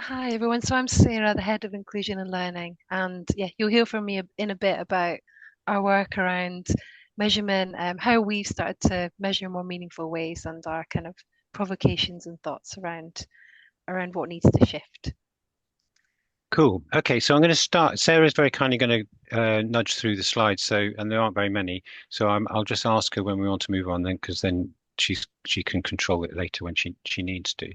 Hi everyone. So I'm Sarah, the head of inclusion and learning, and yeah, you'll hear from me in a bit about our work around measurement, how we've started to measure in more meaningful ways, and our kind of provocations and thoughts around what needs to shift. Cool. Okay, so I'm going to start. Sarah's very kindly going to nudge through the slides, and there aren't very many. So I'll just ask her when we want to move on, then, because then she can control it later when she needs to.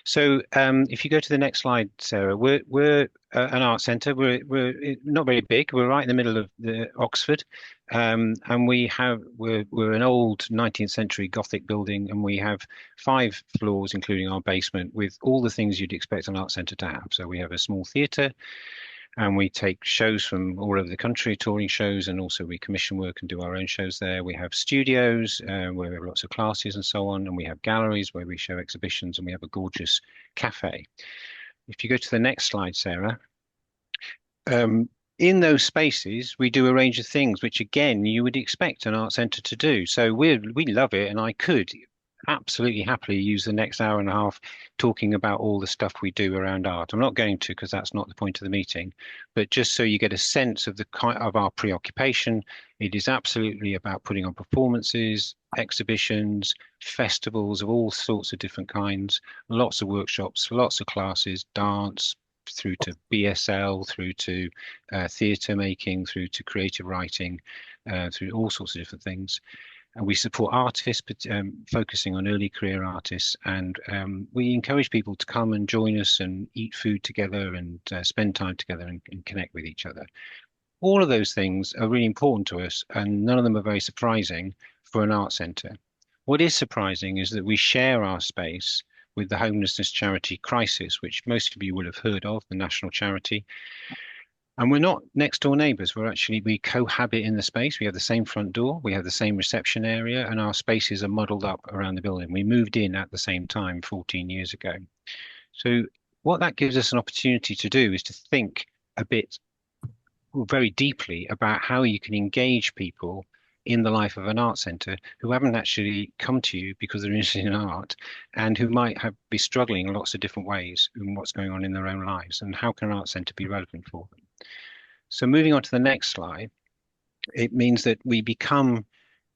So if you go to the next slide, Sarah, we're an art centre. We're not very big. We're right in the middle of the Oxford, and we're an old 19th century Gothic building, and we have 5 floors, including our basement, with all the things you'd expect an art centre to have. So we have a small theatre, and we take shows from all over the country, touring shows, and also we commission work and do our own shows there. We have studios where we have lots of classes and so on, and we have galleries where we show exhibitions, and we have a gorgeous cafe. If you go to the next slide, Sarah, um, in those spaces, we do a range of things which, again, you would expect an art centre to do. So we love it, and I could absolutely happily use the next hour and a half talking about all the stuff we do around art. I'm not going to because that's not the point of the meeting, but just so you get a sense of the kind of our preoccupation, it is absolutely about putting on performances, exhibitions, festivals of all sorts of different kinds, lots of workshops, lots of classes, dance, through to BSL, through to theatre making, through to creative writing, through all sorts of different things. And we support artists, but focusing on early career artists. And we encourage people to come and join us and eat food together and spend time together and connect with each other. All of those things are really important to us, and none of them are very surprising for an art centre. What is surprising is that we share our space with the homelessness charity Crisis, which most of you will have heard of, the national charity. And we're not next door neighbours. We cohabit in the space. We have the same front door, we have the same reception area, and our spaces are muddled up around the building. We moved in at the same time 14 years ago. So what that gives us an opportunity to do is to think a bit very deeply about how you can engage people in the life of an art centre who haven't actually come to you because they're interested in art and who might be struggling in lots of different ways in what's going on in their own lives, and how can an art centre be relevant for them. So moving on to the next slide, it means that we become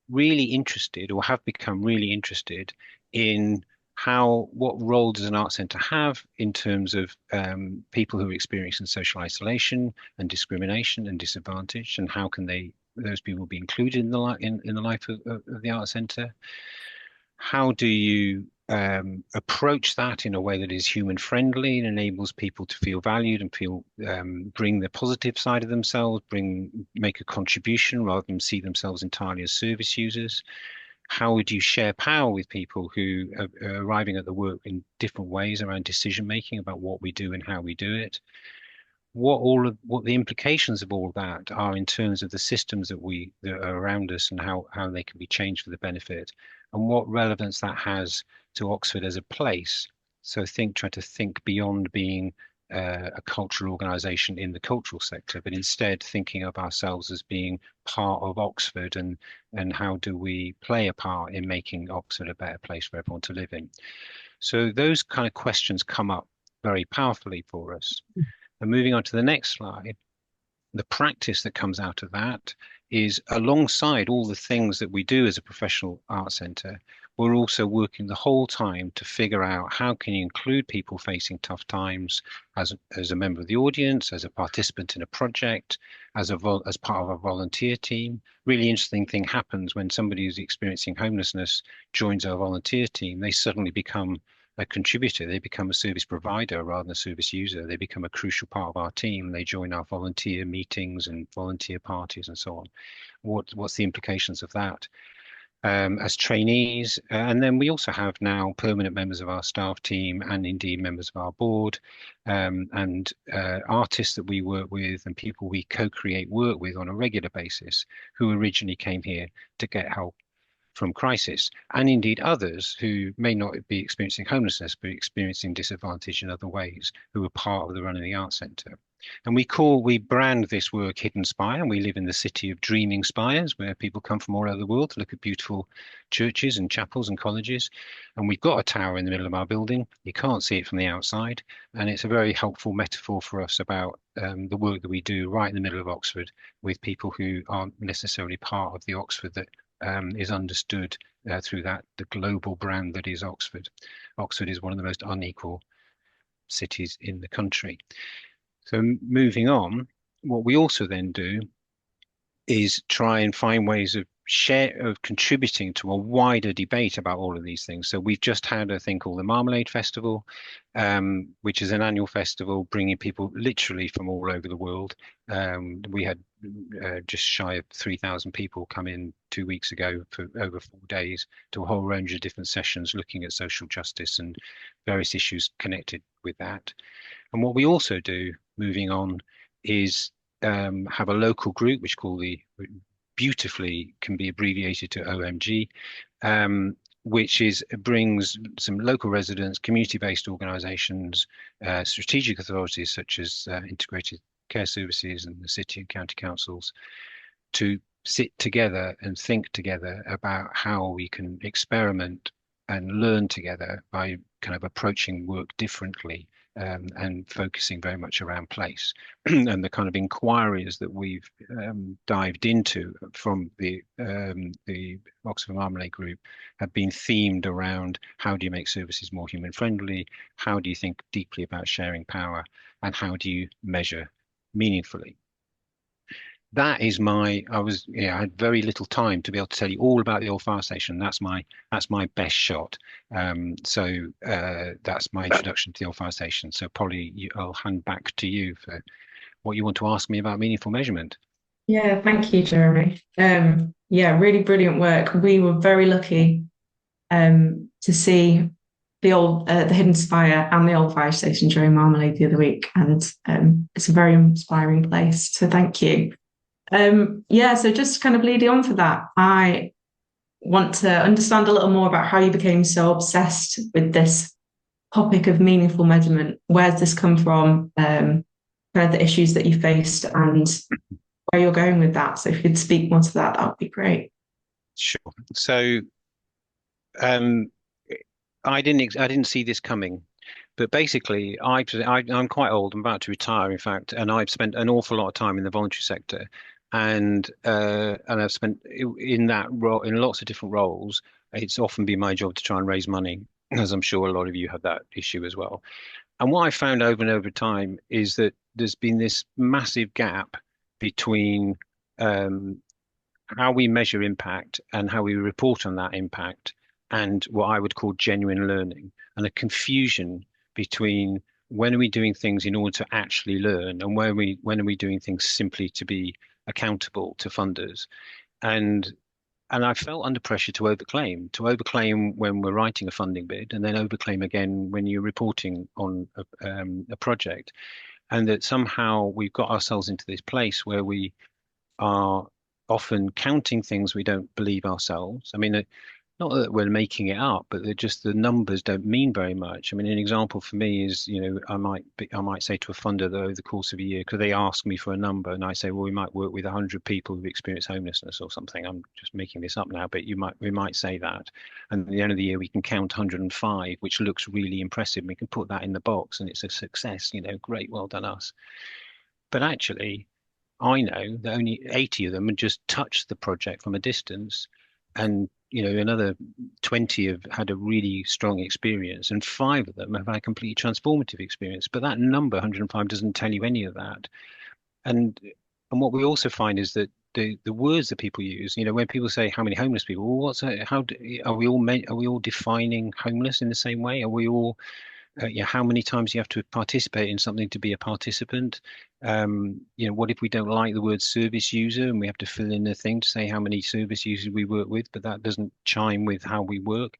really interested, or have become really interested, in what role does an art centre have in terms of people who are experiencing social isolation and discrimination and disadvantage, and how can those people be included in the life of the art centre? How do you approach that in a way that is human friendly and enables people to feel valued and feel bring the positive side of themselves, make a contribution rather than see themselves entirely as service users? How would you share power with people who are arriving at the work in different ways around decision making about what we do and how we do it? What the implications of all of that are in terms of the systems that are around us, and how they can be changed for the benefit, and what relevance that has to Oxford as a place. So try to think beyond being a cultural organisation in the cultural sector, but instead thinking of ourselves as being part of Oxford, and how do we play a part in making Oxford a better place for everyone to live in. So those kind of questions come up very powerfully for us. And moving on to the next slide, the practice that comes out of that is, alongside all the things that we do as a professional art centre, we're also working the whole time to figure out how can you include people facing tough times as a member of the audience, as a participant in a project, as part of a volunteer team. Really interesting thing happens when somebody who's experiencing homelessness joins our volunteer team. They suddenly become a contributor. They become a service provider rather than a service user. They become a crucial part of our team. They join our volunteer meetings and volunteer parties and so on. What's the implications of that? As trainees, and then we also have now permanent members of our staff team, and indeed members of our board, and artists that we work with and people we co-create work with on a regular basis, who originally came here to get help from Crisis, and indeed others who may not be experiencing homelessness but experiencing disadvantage in other ways, who are part of the run of the art centre. And we brand this work Hidden Spire, and we live in the city of dreaming spires where people come from all over the world to look at beautiful churches and chapels and colleges. And we've got a tower in the middle of our building. You can't see it from the outside. And it's a very helpful metaphor for us about the work that we do right in the middle of Oxford with people who aren't necessarily part of the Oxford that is understood through the global brand that is Oxford. Oxford is one of the most unequal cities in the country. So moving on, what we also then do is try and find ways of contributing to a wider debate about all of these things. So we've just had a thing called the Marmalade Festival, which is an annual festival bringing people literally from all over the world. We had just shy of 3,000 people come in 2 weeks ago for over 4 days to a whole range of different sessions looking at social justice and various issues connected with that. And what we also do, moving on, is have a local group which call the beautifully can be abbreviated to OMG, which is brings some local residents, community-based organisations, strategic authorities such as integrated care services and the city and county councils to sit together and think together about how we can experiment and learn together by kind of approaching work differently and focusing very much around place. And the kind of inquiries that we've dived into from the Oxford Marmalade Group have been themed around how do you make services more human friendly? How do you think deeply about sharing power? And how do you measure meaningfully? That is I had very little time to be able to tell you all about the old fire station. That's my best shot. That's my introduction to the old fire station. So Polly, I'll hand back to you for what you want to ask me about meaningful measurement. Yeah, thank you, Jeremy. Yeah, really brilliant work. We were very lucky to see the Hidden Spire and the old fire station during Marmalade the other week, and it's a very inspiring place. So thank you. Yeah, so just kind of leading on for that, I want to understand a little more about how you became so obsessed with this topic of meaningful measurement. Where's this come from? Kind of the issues that you faced and where you're going with that. So if you could speak more to that, that would be great. Sure. So um, I didn't see this coming. But basically, I'm quite old. I'm about to retire, in fact, and I've spent an awful lot of time in the voluntary sector, and I've spent in that role in lots of different roles. It's often been my job to try and raise money, as I'm sure a lot of you have that issue as well. And what I found over and over time is that there's been this massive gap between um, how we measure impact and how we report on that impact and what I would call genuine learning and a confusion between when are we doing things in order to actually learn and when are we doing things simply to be accountable to funders and and I felt under pressure to overclaim when we're writing a funding bid and then overclaim again when you're reporting on a project and that somehow we've got ourselves into this place where we are often counting things we don't believe ourselves. I mean, not that we're making it up, but they're just the numbers don't mean very much. I mean, an example for me is, I might say to a funder that over the course of a year, because they ask me for a number, and I say, well, we might work with 100 people who've experienced homelessness or something. I'm just making this up now, but we might say that, and at the end of the year we can count 105, which looks really impressive. We can put that in the box, and it's a success. Great, well done us. But actually, I know that only 80 of them had just touched the project from a distance, and another 20 have had a really strong experience, and five of them have had a completely transformative experience. But that number, 105, doesn't tell you any of that. And what we also find is that the words that people use, when people say how many homeless people, well, are we all defining homeless in the same way? Are we all yeah, how many times you have to participate in something to be a participant? What if we don't like the word service user and we have to fill in a thing to say how many service users we work with, but that doesn't chime with how we work?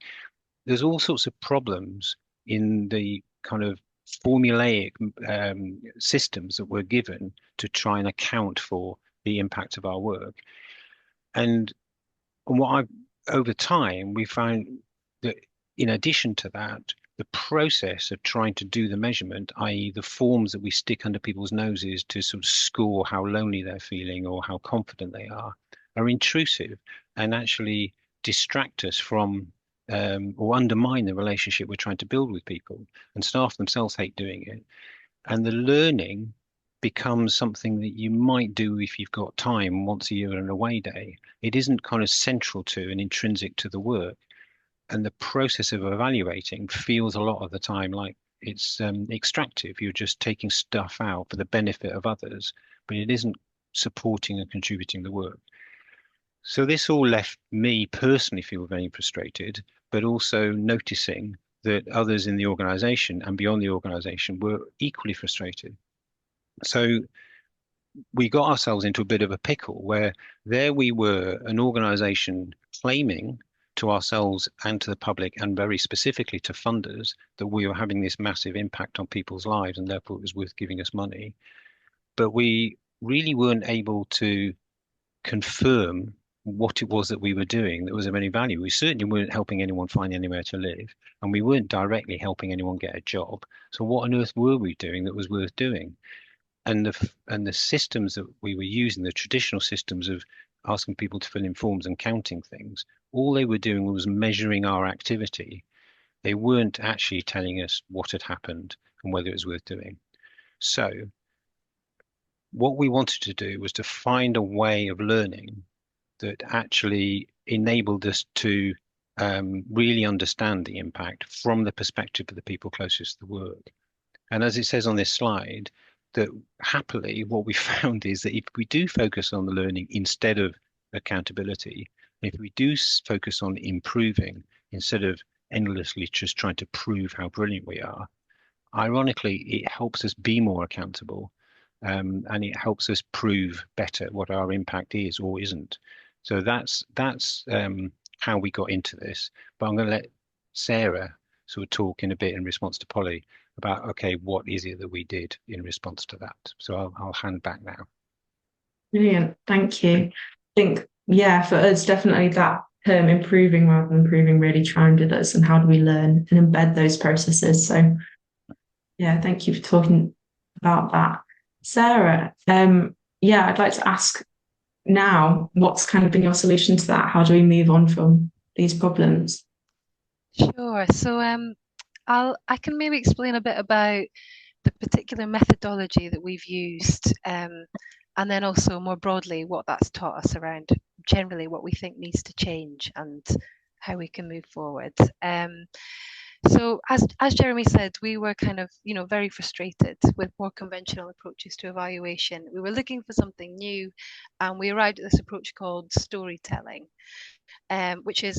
There's all sorts of problems in the kind of formulaic systems that we're given to try and account for the impact of our work. And what I've over time we found that in addition to that, the process of trying to do the measurement, i.e. the forms that we stick under people's noses to sort of score how lonely they're feeling or how confident they are intrusive and actually distract us from or undermine the relationship we're trying to build with people. And staff themselves hate doing it. And the learning becomes something that you might do if you've got time once a year on an away day. It isn't kind of central to and intrinsic to the work. And the process of evaluating feels a lot of the time like it's extractive. You're just taking stuff out for the benefit of others, but it isn't supporting and contributing the work. So this all left me personally feel very frustrated, but also noticing that others in the organization and beyond the organization were equally frustrated. So we got ourselves into a bit of a pickle where there we were, an organization claiming to ourselves and to the public, and very specifically to funders, that we were having this massive impact on people's lives and therefore it was worth giving us money. But we really weren't able to confirm what it was that we were doing that was of any value. We certainly weren't helping anyone find anywhere to live, and we weren't directly helping anyone get a job. So what on earth were we doing that was worth doing? And the systems that we were using, the traditional systems of asking people to fill in forms and counting things, all they were doing was measuring our activity. They weren't actually telling us what had happened and whether it was worth doing. So what we wanted to do was to find a way of learning that actually enabled us to really understand the impact from the perspective of the people closest to the work. And as it says on this slide, that happily what we found is that if we do focus on the learning instead of accountability, if we do focus on improving instead of endlessly just trying to prove how brilliant we are, ironically, it helps us be more accountable, and it helps us prove better what our impact is or isn't. So that's how we got into this. But I'm going to let Sarah sort of talk in a bit in response to Polly about, okay, what is it that we did in response to that? So I'll hand back now. Brilliant. Thank you. I think, yeah, for us, definitely that term improving rather than improving really chimed with us, and how do we learn and embed those processes. So yeah, thank you for talking about that. Sarah, yeah, I'd like to ask now, what's kind of been your solution to that? How do we move on from these problems? Sure. So I can maybe explain a bit about the particular methodology that we've used, and then also more broadly what that's taught us around generally what we think needs to change and how we can move forward. So as Jeremy said, we were kind of, very frustrated with more conventional approaches to evaluation. We were looking for something new, and we arrived at this approach called storytelling, which is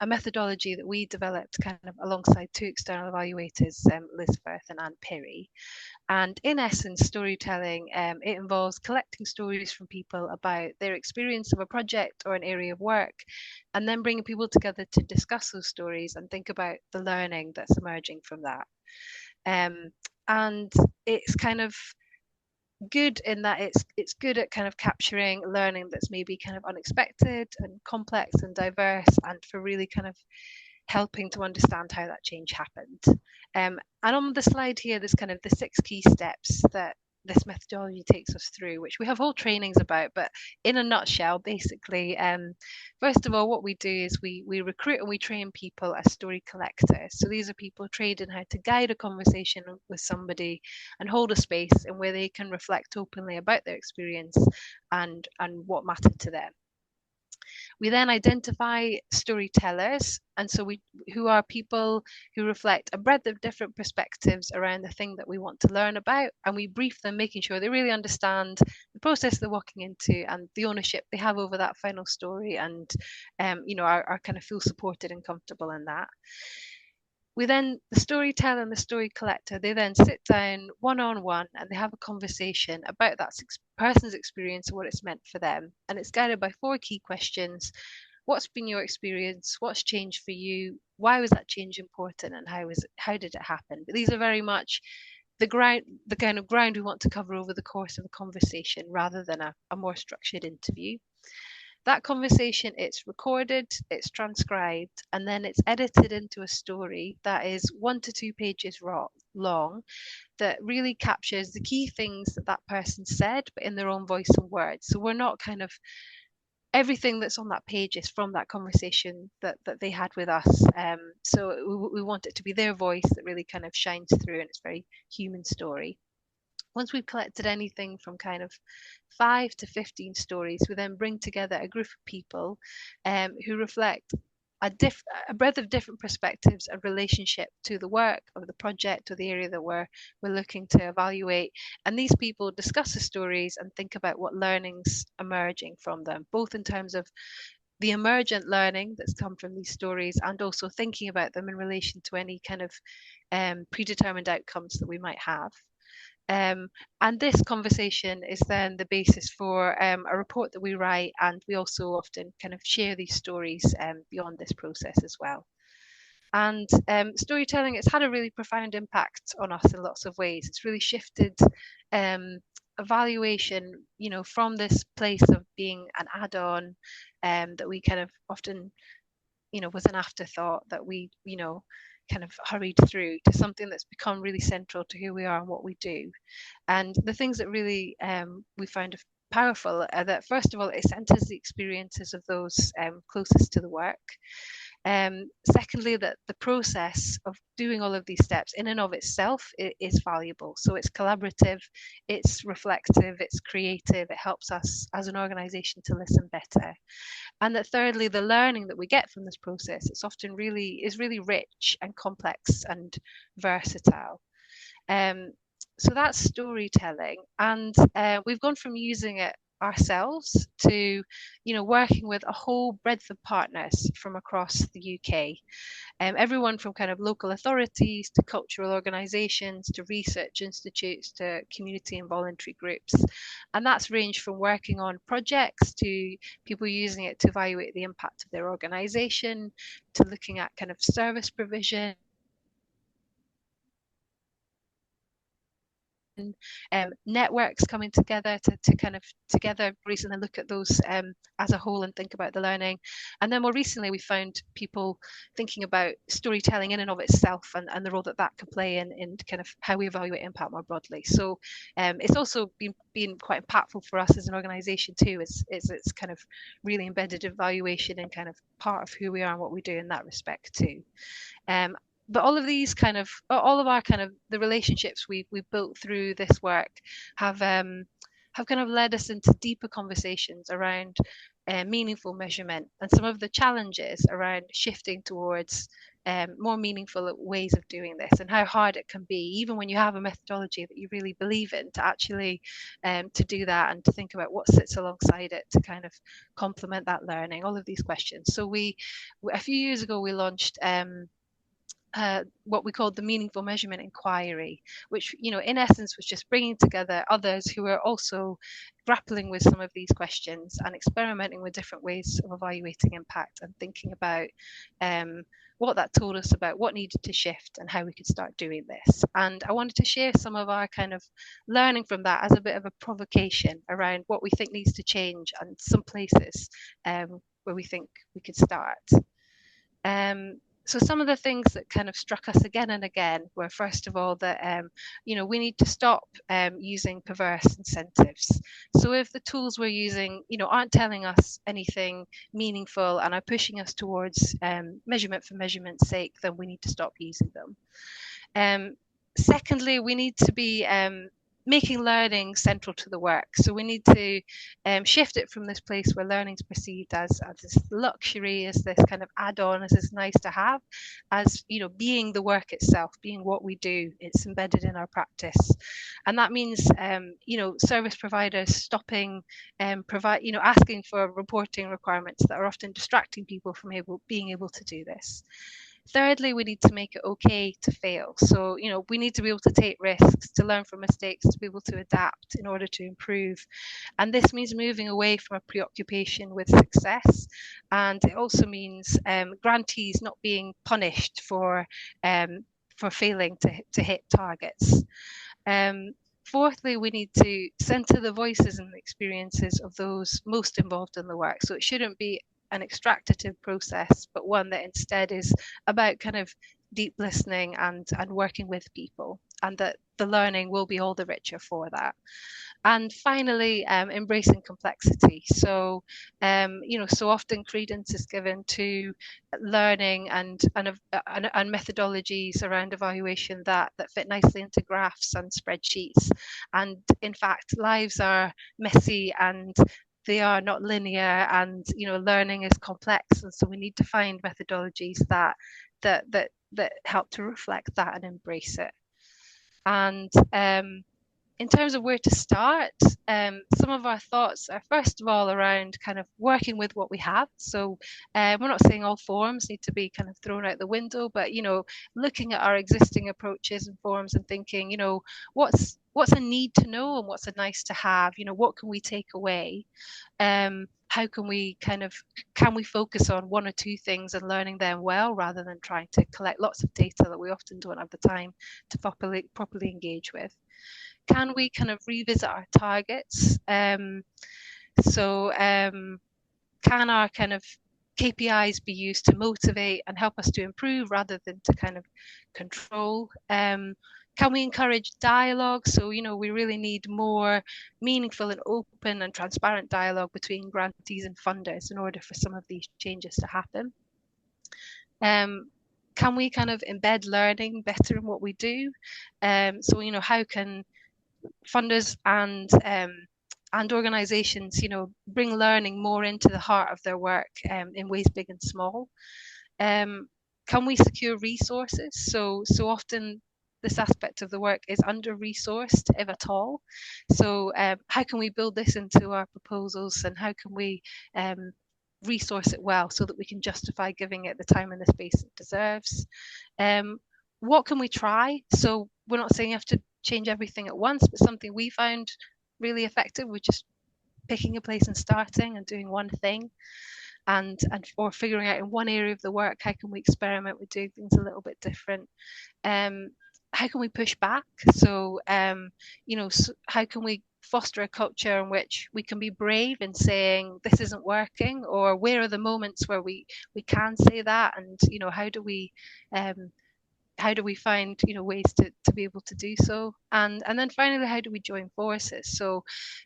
a methodology that we developed kind of alongside two external evaluators, Liz Firth and Anne Perry. And in essence, storytelling, it involves collecting stories from people about their experience of a project or an area of work, and then bringing people together to discuss those stories and think about the learning that's emerging from that. And it's kind of good in that it's good at kind of capturing learning that's maybe kind of unexpected and complex and diverse, and for really kind of helping to understand how that change happened. And on the slide here, there's kind of the 6 key steps that this methodology takes us through, which we have whole trainings about, but in a nutshell, basically, first of all, what we do is we recruit and we train people as story collectors. So these are people trained in how to guide a conversation with somebody and hold a space in where they can reflect openly about their experience and what mattered to them. We then identify storytellers, and so who are people who reflect a breadth of different perspectives around the thing that we want to learn about, and we brief them, making sure they really understand the process they're walking into and the ownership they have over that final story, and are kind of feel supported and comfortable in that. The storyteller and the story collector, they then sit down one-on-one and they have a conversation about that person's experience and what it's meant for them. And it's guided by 4 key questions. What's been your experience? What's changed for you? Why was that change important? And how did it happen? But these are very much the kind of ground we want to cover over the course of a conversation rather than a more structured interview. That conversation, it's recorded, it's transcribed, and then it's edited into a story that is 1 to 2 pages long, that really captures the key things that that person said, but in their own voice and words. So we're not kind of everything that's on that page is from that conversation that they had with us. So we want it to be their voice that really kind of shines through, and it's a very human story. Once we've collected anything from kind of 5 to 15 stories, we then bring together a group of people who reflect a breadth of different perspectives and relationship to the work or the project or the area that we're looking to evaluate. And these people discuss the stories and think about what learnings emerging from them, both in terms of the emergent learning that's come from these stories and also thinking about them in relation to any kind of predetermined outcomes that we might have. And this conversation is then the basis for a report that we write, and we also often kind of share these stories beyond this process as well. And storytelling, it's had a really profound impact on us in lots of ways. It's really shifted evaluation, from this place of being an add-on that we kind of often, was an afterthought that we, kind of hurried through, to something that's become really central to who we are and what we do. And the things that really we found powerful are that, first of all, it centers the experiences of those closest to the work. Secondly, that the process of doing all of these steps in and of itself is valuable. So it's collaborative, it's reflective, it's creative, it helps us as an organisation to listen better. And that thirdly, the learning that we get from this process, it's often really rich and complex and versatile. So that's storytelling, and we've gone from using it ourselves to, working with a whole breadth of partners from across the UK. Everyone from kind of local authorities to cultural organisations to research institutes to community and voluntary groups. And that's ranged from working on projects to people using it to evaluate the impact of their organisation, to looking at kind of service provision, networks coming together to kind of together recently look at those as a whole and think about the learning. And then more recently, we found people thinking about storytelling in and of itself, and the role that can play in kind of how we evaluate impact more broadly. So it's also been quite impactful for us as an organisation too. It's kind of really embedded evaluation and kind of part of who we are and what we do in that respect too. But all of these all of our kind of the relationships we've built through this work have kind of led us into deeper conversations around meaningful measurement and some of the challenges around shifting towards more meaningful ways of doing this, and how hard it can be, even when you have a methodology that you really believe in, to actually to do that and to think about what sits alongside it to kind of complement that learning, all of these questions. So a few years ago, we launched what we called the Meaningful Measurement Inquiry, which, in essence was just bringing together others who are also grappling with some of these questions and experimenting with different ways of evaluating impact and thinking about what that told us about what needed to shift and how we could start doing this. And I wanted to share some of our kind of learning from that as a bit of a provocation around what we think needs to change and some places where we think we could start. So some of the things that kind of struck us again and again were, first of all, that we need to stop using perverse incentives. So if the tools we're using, aren't telling us anything meaningful and are pushing us towards measurement for measurement's sake, then we need to stop using them. Secondly, we need to be making learning central to the work. So we need to shift it from this place where learning is perceived as this luxury, as this kind of add-on, as this nice to have, as being the work itself, being what we do. It's embedded in our practice, and that means service providers stopping asking for reporting requirements that are often distracting people from being able to do this. Thirdly, we need to make it okay to fail. So, we need to be able to take risks, to learn from mistakes, to be able to adapt in order to improve. And this means moving away from a preoccupation with success. And it also means grantees not being punished for failing to hit targets. Fourthly, we need to centre the voices and experiences of those most involved in the work. So it shouldn't be an extractive process, but one that instead is about kind of deep listening and working with people, and that the learning will be all the richer for that. And finally, embracing complexity. So, so often credence is given to learning and methodologies around evaluation that fit nicely into graphs and spreadsheets. And in fact, lives are messy and they are not linear, and learning is complex, and so we need to find methodologies that help to reflect that and embrace it. And in terms of where to start, some of our thoughts are first of all around kind of working with what we have. So we're not saying all forms need to be kind of thrown out the window, but looking at our existing approaches and forms and thinking, what's a need to know and what's a nice to have. What can we take away? How can we focus on one or two things and learning them well, rather than trying to collect lots of data that we often don't have the time to properly engage with? Can we kind of revisit our targets? Can our kind of KPIs be used to motivate and help us to improve rather than to kind of control? Can we encourage dialogue? So, we really need more meaningful and open and transparent dialogue between grantees and funders in order for some of these changes to happen. Can we kind of embed learning better in what we do? How can funders and organizations, bring learning more into the heart of their work in ways big and small? Can we secure resources? So often this aspect of the work is under-resourced, if at all. So how can we build this into our proposals, and how can we resource it well so that we can justify giving it the time and the space it deserves? What can we try? So we're not saying you have to change everything at once, but something we found really effective was just picking a place and starting and doing one thing, and or figuring out in one area of the work, how can we experiment with doing things a little bit different? How can we push back? So how can we foster a culture in which we can be brave in saying this isn't working, or where are the moments where we can say that, and how do we find ways to be able to do so? And then finally, how do we join forces?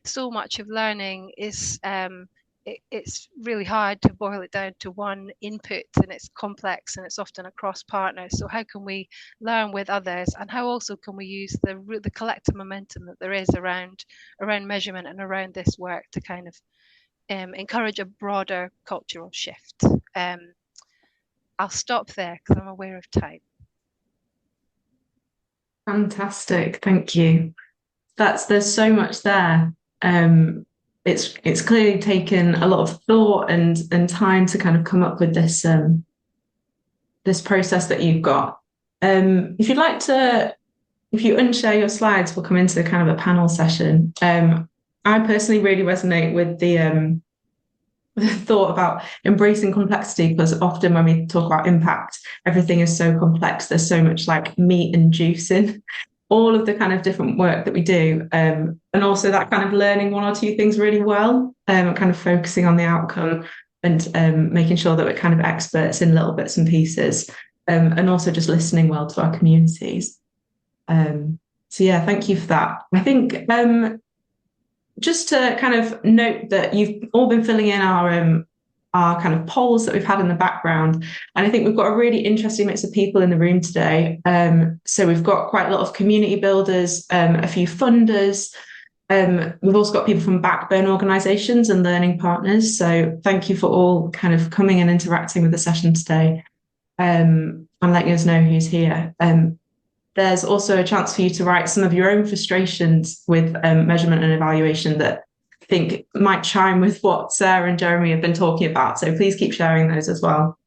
So much of learning is it's really hard to boil it down to one input, and it's complex and it's often across partners. So how can we learn with others, and how also can we use the collective momentum that there is around measurement and around this work to kind of encourage a broader cultural shift? I'll stop there because I'm aware of time. Fantastic, thank you. There's so much there. It's clearly taken a lot of thought and time to kind of come up with this this process that you've got. If you unshare your slides, we'll come into kind of a panel session. I personally really resonate with the thought about embracing complexity, because often when we talk about impact, everything is so complex. There's so much like meat and juice in all of the kind of different work that we do, and also that kind of learning one or two things really well, kind of focusing on the outcome and making sure that we're kind of experts in little bits and pieces, and also just listening well to our communities. So yeah, thank you for that. I think just to kind of note that you've all been filling in our kind of polls that we've had in the background, and I think we've got a really interesting mix of people in the room today. So we've got quite a lot of community builders, a few funders. We've also got people from backbone organisations and learning partners. So thank you for all kind of coming and interacting with the session today, and letting us know who's here. There's also a chance for you to write some of your own frustrations with measurement and evaluation that I think might chime with what Sarah and Jeremy have been talking about. So please keep sharing those as well.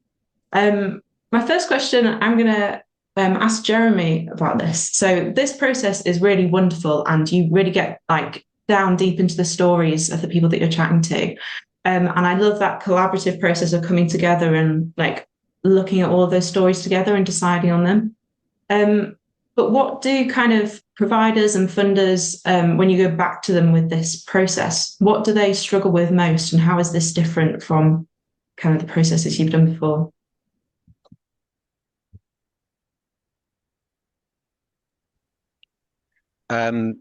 My first question, I'm going to ask Jeremy about this. So this process is really wonderful, and you really get like down deep into the stories of the people that you're chatting to. And I love that collaborative process of coming together and like looking at all of those stories together and deciding on them. But what do kind of providers and funders, when you go back to them with this process, what do they struggle with most, and how is this different from kind of the processes you've done before?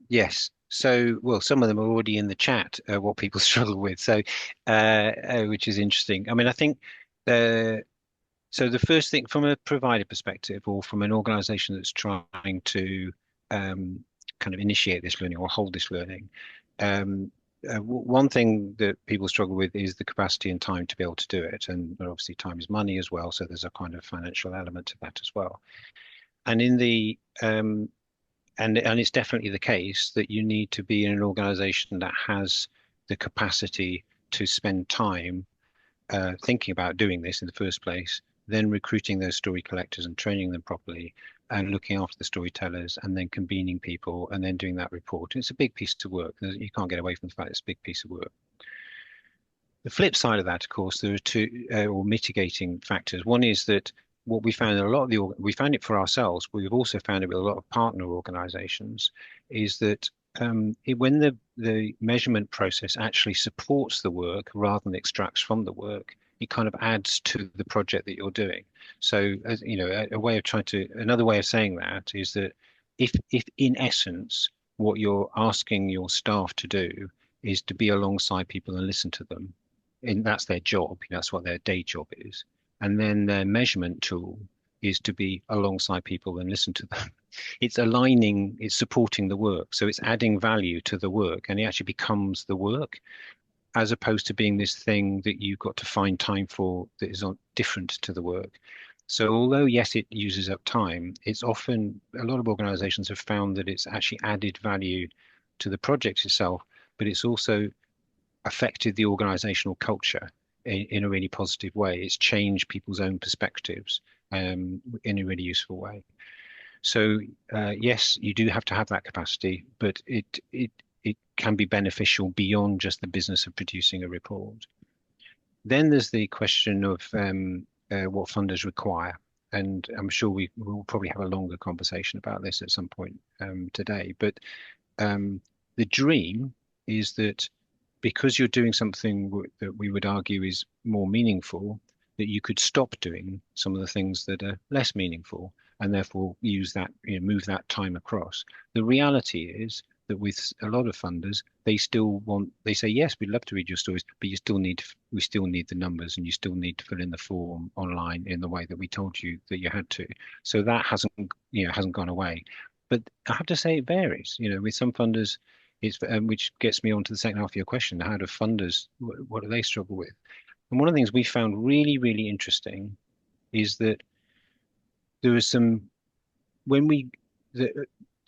Yes. So, well, some of them are already in the chat, what people struggle with. So, which is interesting. I mean, I think the so the first thing from a provider perspective, or from an organization that's trying to um, kind of initiate this learning or hold this learning, um, one thing that people struggle with is the capacity and time to be able to do it. And obviously, time is money as well. So there's a kind of financial element to that as well. And in the and it's definitely the case that you need to be in an organization that has the capacity to spend time thinking about doing this in the first place, then recruiting those story collectors and training them properly, and looking after the storytellers, and then convening people, and then doing that report. And it's a big piece of work. You can't get away from the fact it's a big piece of work. The flip side of that, of course, there are two or mitigating factors. One is that what we found in a lot of we found it for ourselves, but we've also found it with a lot of partner organizations, is that when the measurement process actually supports the work rather than extracts from the work, it kind of adds to the project that you're doing. So, as you know, another way of saying that is that if in essence what you're asking your staff to do is to be alongside people and listen to them, and that's their job. That's what their day job is. And then their measurement tool is to be alongside people and listen to them. It's aligning, it's supporting the work. So it's adding value to the work, and it actually becomes the work, as opposed to being this thing that you've got to find time for that is different to the work. So although yes, it uses up time, it's often a lot of organizations have found that it's actually added value to the project itself, but it's also affected the organizational culture in a really positive way. It's changed people's own perspectives in a really useful way. So yes, you do have to have that capacity, but it can be beneficial beyond just the business of producing a report. Then there's the question of what funders require. And I'm sure will probably have a longer conversation about this at some point today. But the dream is that because you're doing something that we would argue is more meaningful, that you could stop doing some of the things that are less meaningful, and therefore use that, move that time across. The reality is that with a lot of funders, they say, yes, we'd love to read your stories, but we still need the numbers, and you still need to fill in the form online in the way that we told you that you had to. So that hasn't gone away. But I have to say it varies. With some funders, which gets me on to the second half of your question. How do funders, what do they struggle with? And one of the things we found really, really interesting is that there is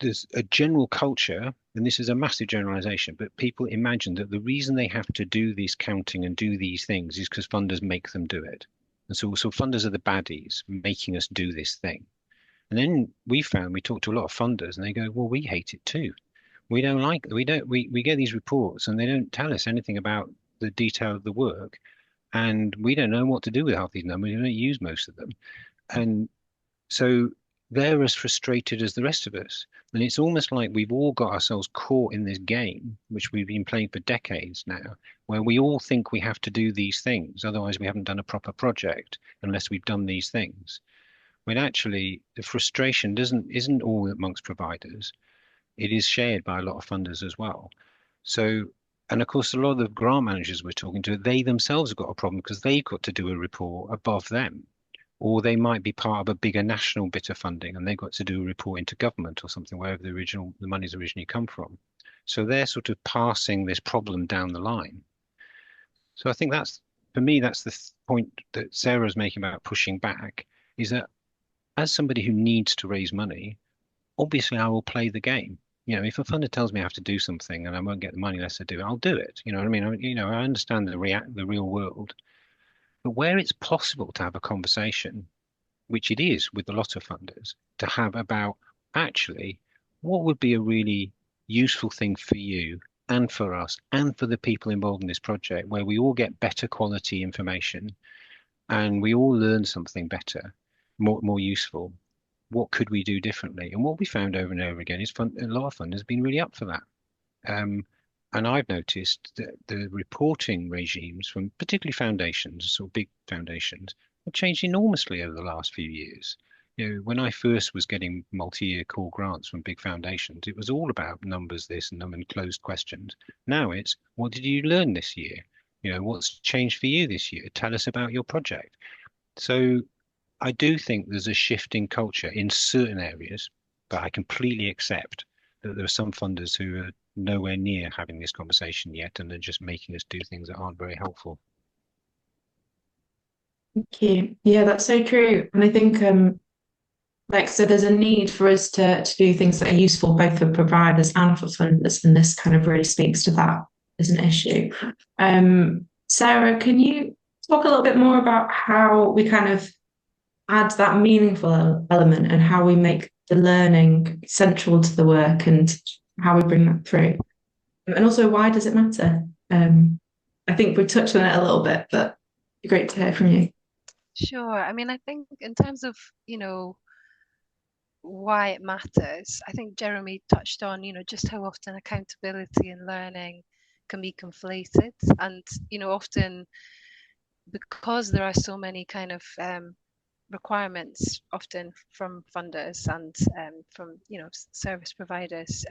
there's a general culture, and this is a massive generalization, but people imagine that the reason they have to do this counting and do these things is because funders make them do it. And so funders are the baddies making us do this thing. And then we talked to a lot of funders, and they go, well, we hate it too. We don't like, we get these reports and they don't tell us anything about the detail of the work. And we don't know what to do with half these numbers. We don't use most of them. And so they're as frustrated as the rest of us. And it's almost like we've all got ourselves caught in this game, which we've been playing for decades now, where we all think we have to do these things. Otherwise, we haven't done a proper project unless we've done these things. When actually the frustration isn't all amongst providers. It is shared by a lot of funders as well. So, and of course, a lot of the grant managers we're talking to, they themselves have got a problem because they've got to do a report above them, or they might be part of a bigger national bit of funding and they've got to do a report into government or something, wherever the money's originally come from. So they're sort of passing this problem down the line. So I think for me, that's the point that Sarah's making about pushing back, is that as somebody who needs to raise money, obviously I will play the game. If a funder tells me I have to do something and I won't get the money unless I do it, I'll do it. You know what I mean? I understand the real world, but where it's possible to have a conversation, which it is with a lot of funders, to have about actually what would be a really useful thing for you and for us and for the people involved in this project, where we all get better quality information and we all learn something better, more useful. what could we do differently? And what we found over and over again is a lot of funders have been really up for that. And I've noticed that the reporting regimes from particularly foundations, sort of big foundations, have changed enormously over the last few years. When I first was getting multi-year core grants from big foundations, it was all about numbers this and them and closed questions. Now it's, what did you learn this year? What's changed for you this year? Tell us about your project. So I do think there's a shift in culture in certain areas, but I completely accept that there are some funders who are nowhere near having this conversation yet, and they're just making us do things that aren't very helpful. Thank you. Yeah, that's so true. And I think so there's a need for us to do things that are useful both for providers and for funders, and this kind of really speaks to that as an issue. Sarah, can you talk a little bit more about how we kind of add that meaningful element and how we make the learning central to the work and how we bring that through? And also, why does it matter? I think we touched on it a little bit, but it'd be great to hear from you. Sure. I mean, I think in terms of, why it matters, I think Jeremy touched on, just how often accountability and learning can be conflated. And, often because there are so many kind of requirements, often from funders and from, service providers,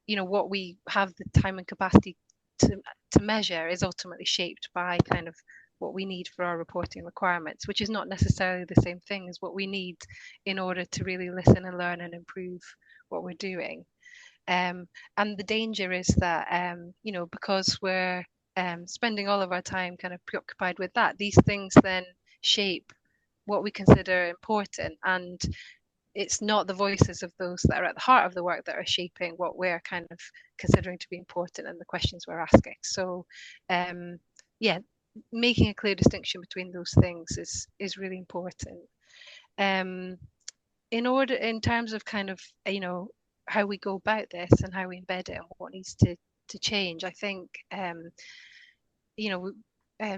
what we have the time and capacity to measure is ultimately shaped by kind of what we need for our reporting requirements, which is not necessarily the same thing as what we need in order to really listen and learn and improve what we're doing. And the danger is that, because we're spending all of our time kind of preoccupied with that, these things then shape what we consider important. And it's not the voices of those that are at the heart of the work that are shaping what we're kind of considering to be important and the questions we're asking. So, making a clear distinction between those things is really important. In terms of kind of how we go about this and how we embed it and what needs to change, I think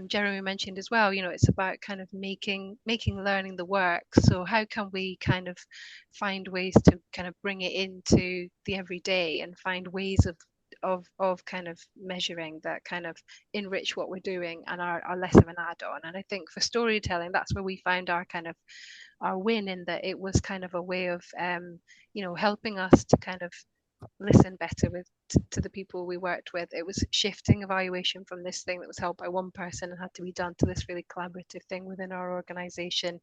Jeremy mentioned as well, it's about kind of making learning the work. So how can we kind of find ways to kind of bring it into the everyday and find ways of kind of measuring that kind of enrich what we're doing and are less of an add-on. And I think for storytelling, that's where we found our kind of our win, in that it was kind of a way of helping us to kind of listen better to the people we worked with. It was shifting evaluation from this thing that was held by one person and had to be done to this really collaborative thing within our organization,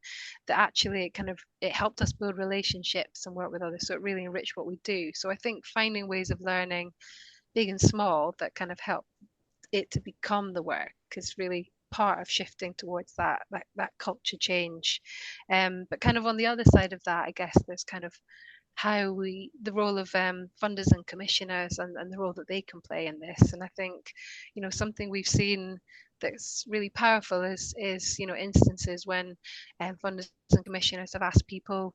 that actually it helped us build relationships and work with others, so it really enriched what we do. So I think finding ways of learning, big and small, that kind of help it to become the work is really part of shifting towards that culture change. But kind of on the other side of that, I guess there's kind of the role of funders and commissioners and the role that they can play in this. And I think, something we've seen that's really powerful is instances when funders and commissioners have asked people,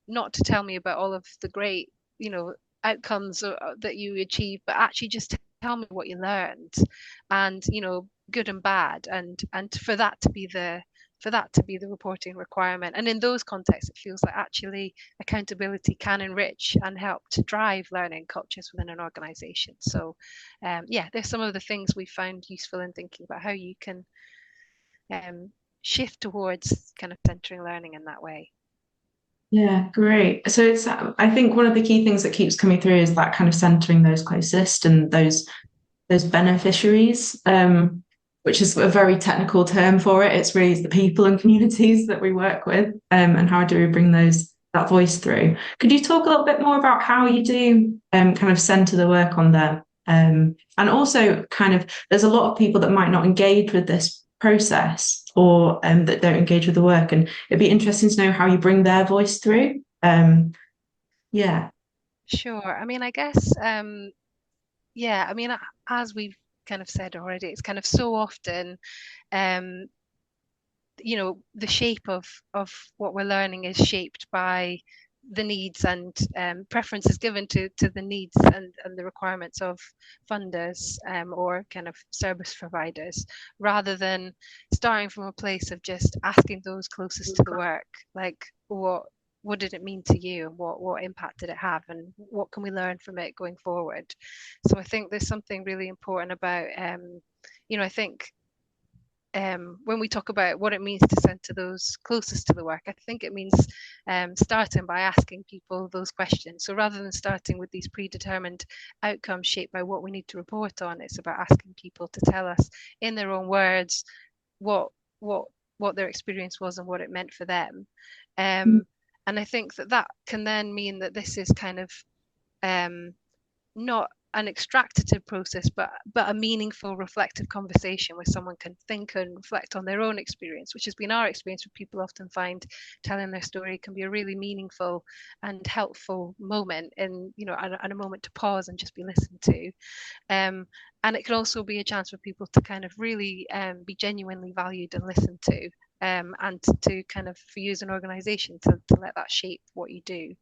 not to tell me about all of the great, outcomes that you achieve, but actually just tell me what you learned, and good and bad, and for that to be the reporting requirement. And in those contexts, it feels like actually accountability can enrich and help to drive learning cultures within an organization. So there's some of the things we found useful in thinking about how you can shift towards kind of centering learning in that way. Yeah, great. So I think one of the key things that keeps coming through is that kind of centering those closest and those beneficiaries, which is a very technical term for it. It's really the people and communities that we work with, and how do we bring that voice through? Could you talk a little bit more about how you do kind of center the work on them? And also kind of, there's a lot of people that might not engage with this process or that don't engage with the work, and it'd be interesting to know how you bring their voice through. Yeah. Sure. I mean, I guess, as we've kind of said already, it's kind of so often, the shape of what we're learning is shaped by the needs and preferences given to the needs and the requirements of funders or kind of service providers, rather than starting from a place of just asking those closest to the work, like, what what did it mean to you, and what impact did it have, and what can we learn from it going forward? So I think there's something really important about, I think when we talk about what it means to center those closest to the work, I think it means starting by asking people those questions. So rather than starting with these predetermined outcomes shaped by what we need to report on, it's about asking people to tell us in their own words what what what their experience was and what it meant for them. And I think that can then mean that this is kind of not an extractative process, but a meaningful, reflective conversation where someone can think and reflect on their own experience, which has been our experience. Where people often find telling their story can be a really meaningful and helpful moment, and and a moment to pause and just be listened to. And it can also be a chance for people to kind of really be genuinely valued and listened to. And to kind of, for you as an organization, to let that shape what you do.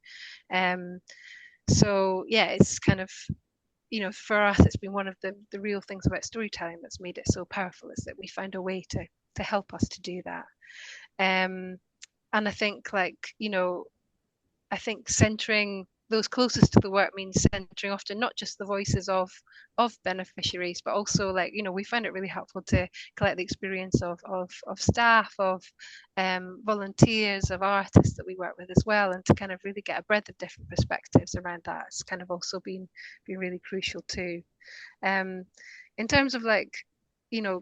So yeah, it's kind of, for us, it's been one of the real things about storytelling that's made it so powerful, is that we find a way to help us to do that. And I think, I think centering those closest to the work means centering often not just the voices of beneficiaries, but also, we find it really helpful to collect the experience of staff, of volunteers, of artists that we work with as well, and to kind of really get a breadth of different perspectives around that. It's kind of also been really crucial too. In terms of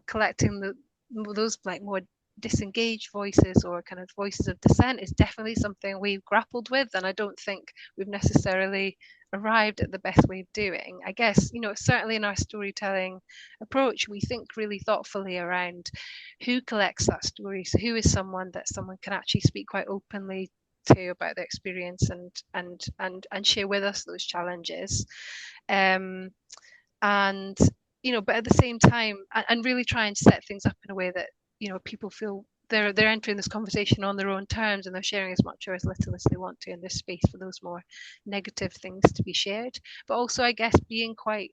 collecting those more disengaged voices or kind of voices of dissent is definitely something we've grappled with, and I don't think we've necessarily arrived at the best way of doing. I guess, certainly in our storytelling approach, we think really thoughtfully around who collects that story. So who is someone that someone can actually speak quite openly to about their experience and share with us those challenges. And but at the same time, and really try and set things up in a way that people feel they're entering this conversation on their own terms, and they're sharing as much or as little as they want to, and there's space for those more negative things to be shared. But also, I guess, being quite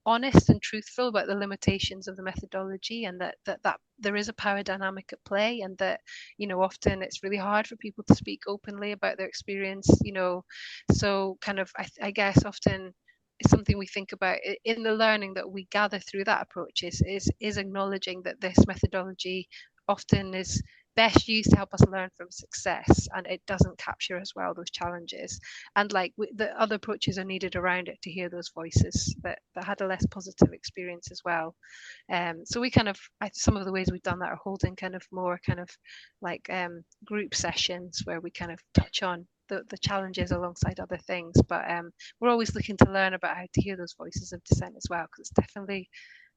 honest and truthful about the limitations of the methodology, and that there is a power dynamic at play, and that often it's really hard for people to speak openly about their experience. So kind of, I guess often is something we think about in the learning that we gather through that approach, is acknowledging that this methodology often is best used to help us learn from success, and it doesn't capture as well those challenges, and the other approaches are needed around it to hear those voices that had a less positive experience as well. So we kind of, some of the ways we've done that are holding kind of more kind of group sessions where we kind of touch on the challenges alongside other things, but we're always looking to learn about how to hear those voices of dissent as well, because it's definitely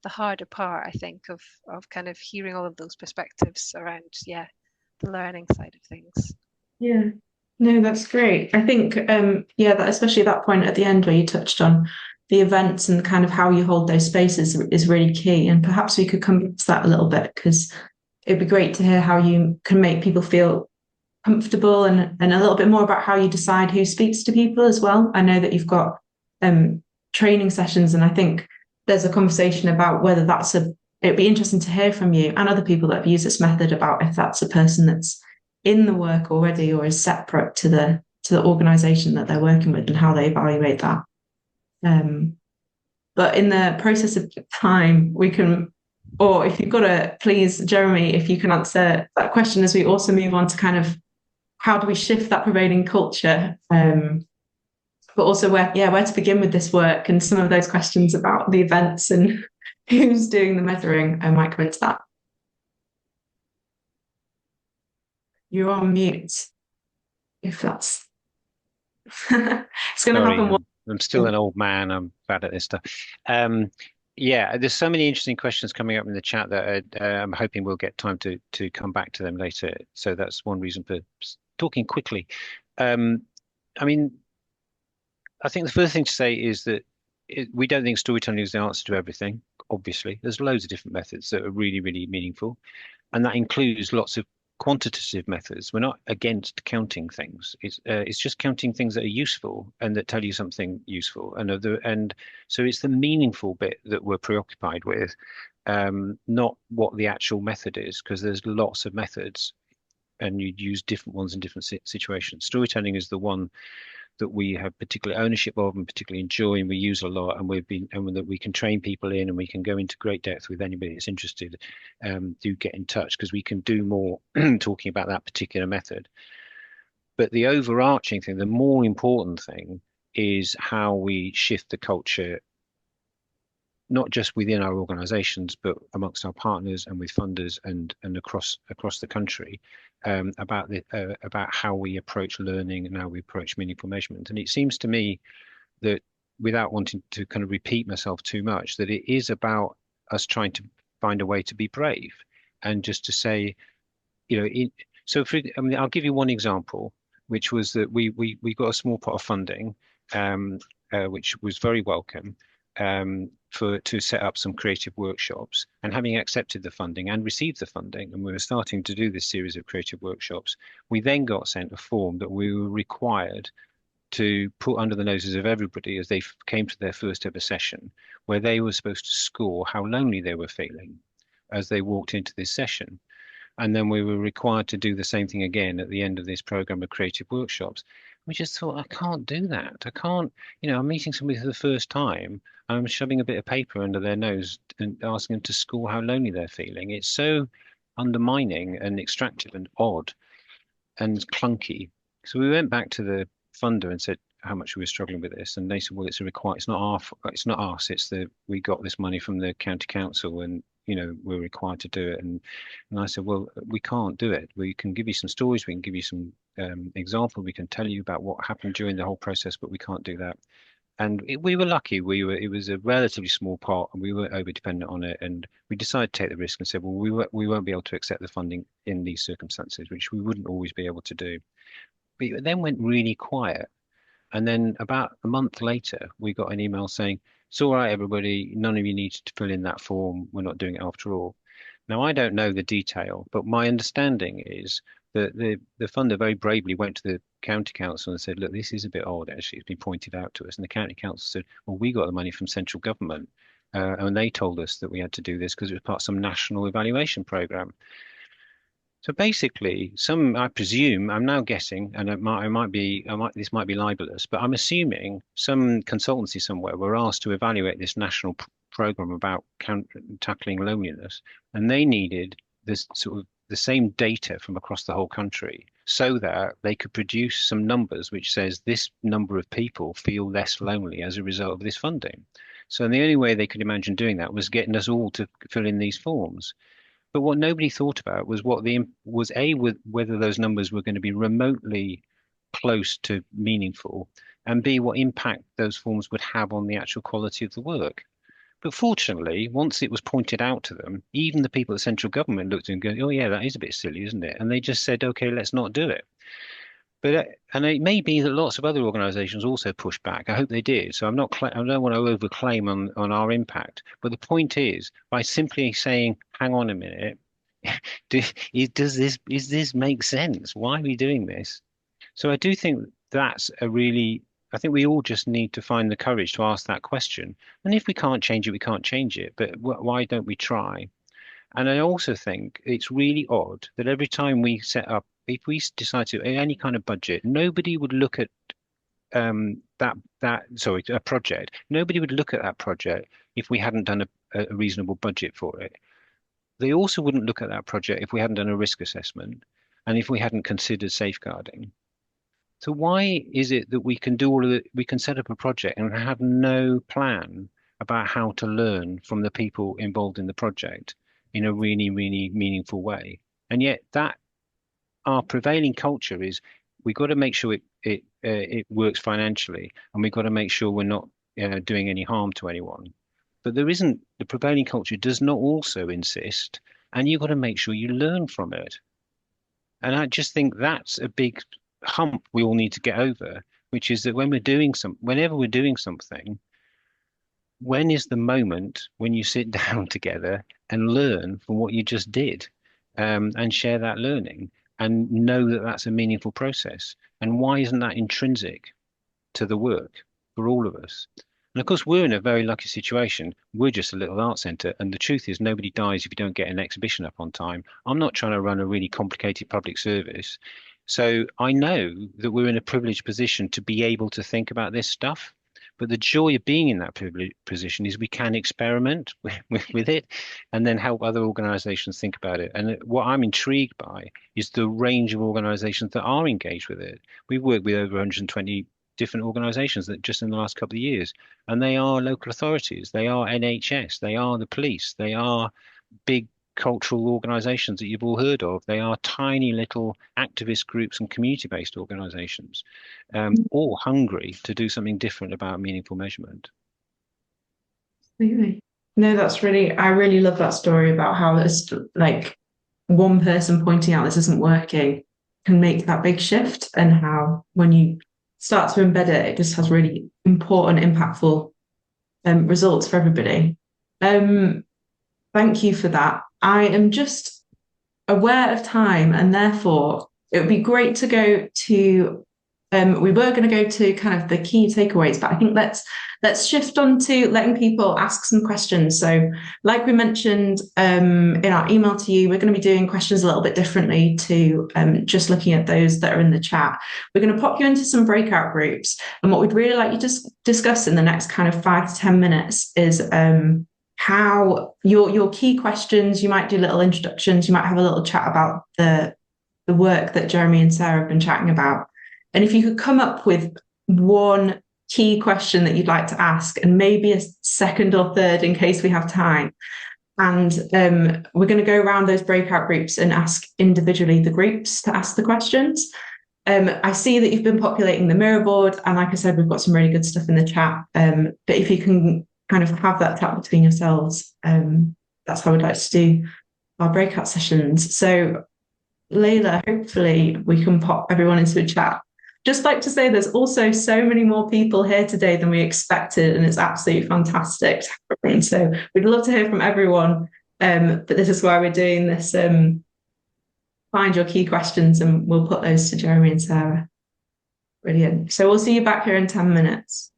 the harder part, I think, of kind of hearing all of those perspectives around the learning side of things. Yeah, no, that's great. I think that, especially that point at the end where you touched on the events and kind of how you hold those spaces, is really key, and perhaps we could come back to that a little bit, because it'd be great to hear how you can make people feel comfortable, and a little bit more about how you decide who speaks to people as well. I know that you've got training sessions, and I think there's a conversation about whether it'd be interesting to hear from you and other people that have used this method about if that's a person that's in the work already or is separate to the organization that they're working with, and how they evaluate that. But in the process of time, we can, or if you've got please, Jeremy, if you can answer that question as we also move on to kind of how do we shift that prevailing culture, but also where to begin with this work, and some of those questions about the events and who's doing the measuring. I might come into that. You're on mute. If that's it's going to happen. I'm still an old man. I'm bad at this stuff. There's so many interesting questions coming up in the chat that I'm hoping we'll get time to come back to them later. So that's one reason for talking quickly. I mean, I think the first thing to say is that we don't think storytelling is the answer to everything. Obviously, there's loads of different methods that are really, really meaningful, and that includes lots of quantitative methods. We're not against counting things. It's just counting things that are useful and that tell you something useful. And so it's the meaningful bit that we're preoccupied with, not what the actual method is, because there's lots of methods. and you'd use different ones in different situations. Storytelling is the one that we have particular ownership of and particularly enjoy and we use a lot, and that we can train people in, and we can go into great depth with anybody that's interested. Do get in touch because we can do more talking about that particular method. But the overarching thing, the more important thing, is how we shift the culture, not just within our organizations, but amongst our partners and with funders and across the country, about how we approach learning and how we approach meaningful measurement. And it seems to me that, without wanting to kind of repeat myself too much, that it is about us trying to find a way to be brave and just to say, you know, I mean, I'll give you one example, which was that we got a small pot of funding, which was very welcome, to set up some creative workshops. And having accepted the funding and received the funding, and we were starting to do this series of creative workshops, we then got sent a form that we were required to put under the noses of everybody as they came to their first ever session, where they were supposed to score how lonely they were feeling as they walked into this session. And then we were required to do the same thing again at the end of this program of creative workshops. We just thought, I can't do that. I can't, I'm meeting somebody for the first time and I'm shoving a bit of paper under their nose and asking them to score how lonely they're feeling. It's so undermining and extractive and odd and clunky. So we went back to the funder and said how much we were struggling with this, and they said, well, it's not us. We got this money from the county council, and we're required to do it. And I said, well, we can't do it. We can give you some stories, we can give you some example, we can tell you about what happened during the whole process, but we can't do that. And we were lucky. It was a relatively small pot, and we weren't over dependent on it. And we decided to take the risk and said, well, we won't be able to accept the funding in these circumstances, which we wouldn't always be able to do. But it then went really quiet. And then about a month later, we got an email saying, it's all right, everybody, none of you need to fill in that form. We're not doing it after all. Now, I don't know the detail, but my understanding is that the funder very bravely went to the county council and said, look, this is a bit odd, actually. It's been pointed out to us. And the county council said, well, we got the money from central government. And they told us that we had to do this because it was part of some national evaluation program. So basically, I presume, I'm now guessing, and this might be libelous, but I'm assuming some consultancy somewhere were asked to evaluate this national program about tackling loneliness, and they needed this sort of the same data from across the whole country so that they could produce some numbers which says this number of people feel less lonely as a result of this funding. So the only way they could imagine doing that was getting us all to fill in these forms. But what nobody thought about was whether those numbers were going to be remotely close to meaningful, and B, what impact those forms would have on the actual quality of the work. But fortunately, once it was pointed out to them, even the people at central government looked and go, "Oh yeah, that is a bit silly, isn't it?" And they just said, "Okay, let's not do it." And it may be that lots of other organisations also pushed back. I hope they did. So I don't want to overclaim on our impact. But the point is, by simply saying, "Hang on a minute, is this make sense? Why are we doing this?" So I do think I think we all just need to find the courage to ask that question. And if we can't change it, we can't change it. But why don't we try? And I also think it's really odd that every time we set up, if we decide to any kind of budget, nobody would look at a project. Nobody would look at that project if we hadn't done a reasonable budget for it. They also wouldn't look at that project if we hadn't done a risk assessment and if we hadn't considered safeguarding. So why is it that we can do we can set up a project and have no plan about how to learn from the people involved in the project in a really, really meaningful way? And yet our prevailing culture is we've got to make sure it works financially, and we've got to make sure we're not doing any harm to anyone. But the prevailing culture does not also insist, and you've got to make sure you learn from it. And I just think that's a big hump we all need to get over, which is that whenever we're doing something, when is the moment when you sit down together and learn from what you just did, and share that learning and know that that's a meaningful process? And why isn't that intrinsic to the work for all of us? And of course, we're in a very lucky situation. We're just a little art centre, and the truth is, nobody dies if you don't get an exhibition up on time. I'm not trying to run a really complicated public service. So I know that we're in a privileged position to be able to think about this stuff. But the joy of being in that privileged position is we can experiment with it and then help other organizations think about it. And what I'm intrigued by is the range of organizations that are engaged with it. We've worked with over 120 different organizations that just in the last couple of years, and they are local authorities, they are NHS, they are the police, they are big cultural organizations that you've all heard of. They are tiny little activist groups and community-based organizations, all hungry to do something different about meaningful measurement. Absolutely. No, I really love that story about how it's like one person pointing out this isn't working can make that big shift, and how when you start to embed it, it just has really important, impactful results for everybody. Thank you for that. I am just aware of time, and therefore it would be great to go to. We were going to go to kind of the key takeaways, but I think let's shift on to letting people ask some questions. So, like we mentioned in our email to you, we're going to be doing questions a little bit differently to just looking at those that are in the chat. We're going to pop you into some breakout groups, and what we'd really like you to discuss in the next kind of 5 to 10 minutes is how your key questions. You might do little introductions. You might have a little chat about the work that Jeremy and Sarah have been chatting about. And if you could come up with one key question that you'd like to ask, and maybe a second or third in case we have time. And we're going to go around those breakout groups and ask individually the groups to ask the questions. I see that you've been populating the mirror board, and like I said, we've got some really good stuff in the chat. But if you can kind of have that chat between yourselves, that's how we'd like to do our breakout sessions. So Layla, hopefully we can pop everyone into a chat. Just like to say there's also so many more people here today than we expected, and it's absolutely fantastic. So we'd love to hear from everyone, but this is why we're doing this. Find your key questions and we'll put those to Jeremy and Sarah. Brilliant. So we'll see you back here in 10 minutes.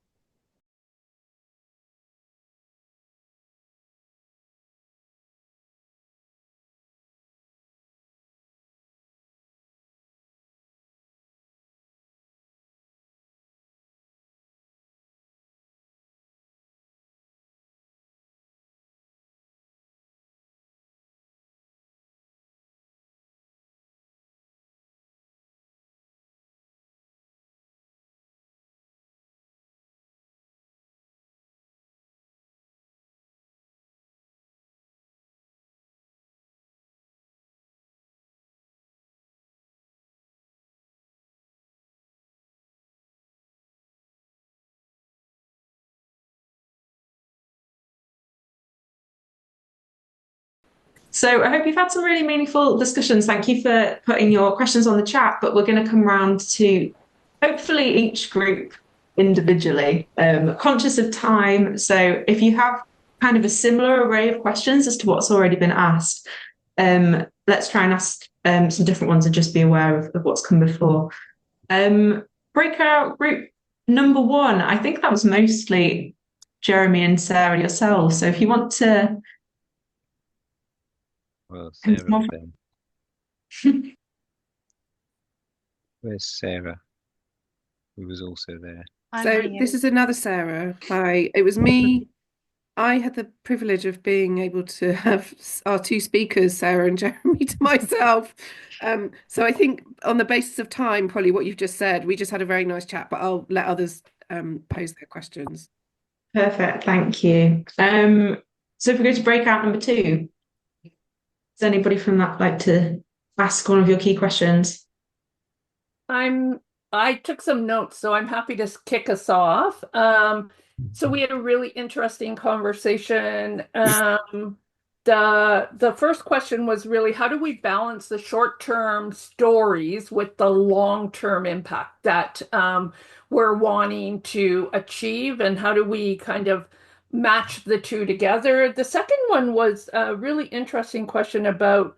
So I hope you've had some really meaningful discussions. Thank you for putting your questions on the chat, but we're going to come round to hopefully each group individually, conscious of time. So if you have kind of a similar array of questions as to what's already been asked, let's try and ask some different ones and just be aware of what's come before. Breakout group number 1, I think that was mostly Jeremy and Sarah yourselves. So if you want to... Well, Sarah, then. Where's Sarah, who was also there? So this is another Sarah. Hi, it was me. I had the privilege of being able to have our 2 speakers, Sarah and Jeremy, to myself. So I think on the basis of time, probably what you've just said, we just had a very nice chat, but I'll let others pose their questions. Perfect, thank you. So if we go to breakout number 2, does anybody from that like to ask one of your key questions? I took some notes, so I'm happy to kick us off. So we had a really interesting conversation. The first question was really, how do we balance the short-term stories with the long-term impact that we're wanting to achieve, and how do we kind of match the two together? The second one was a really interesting question about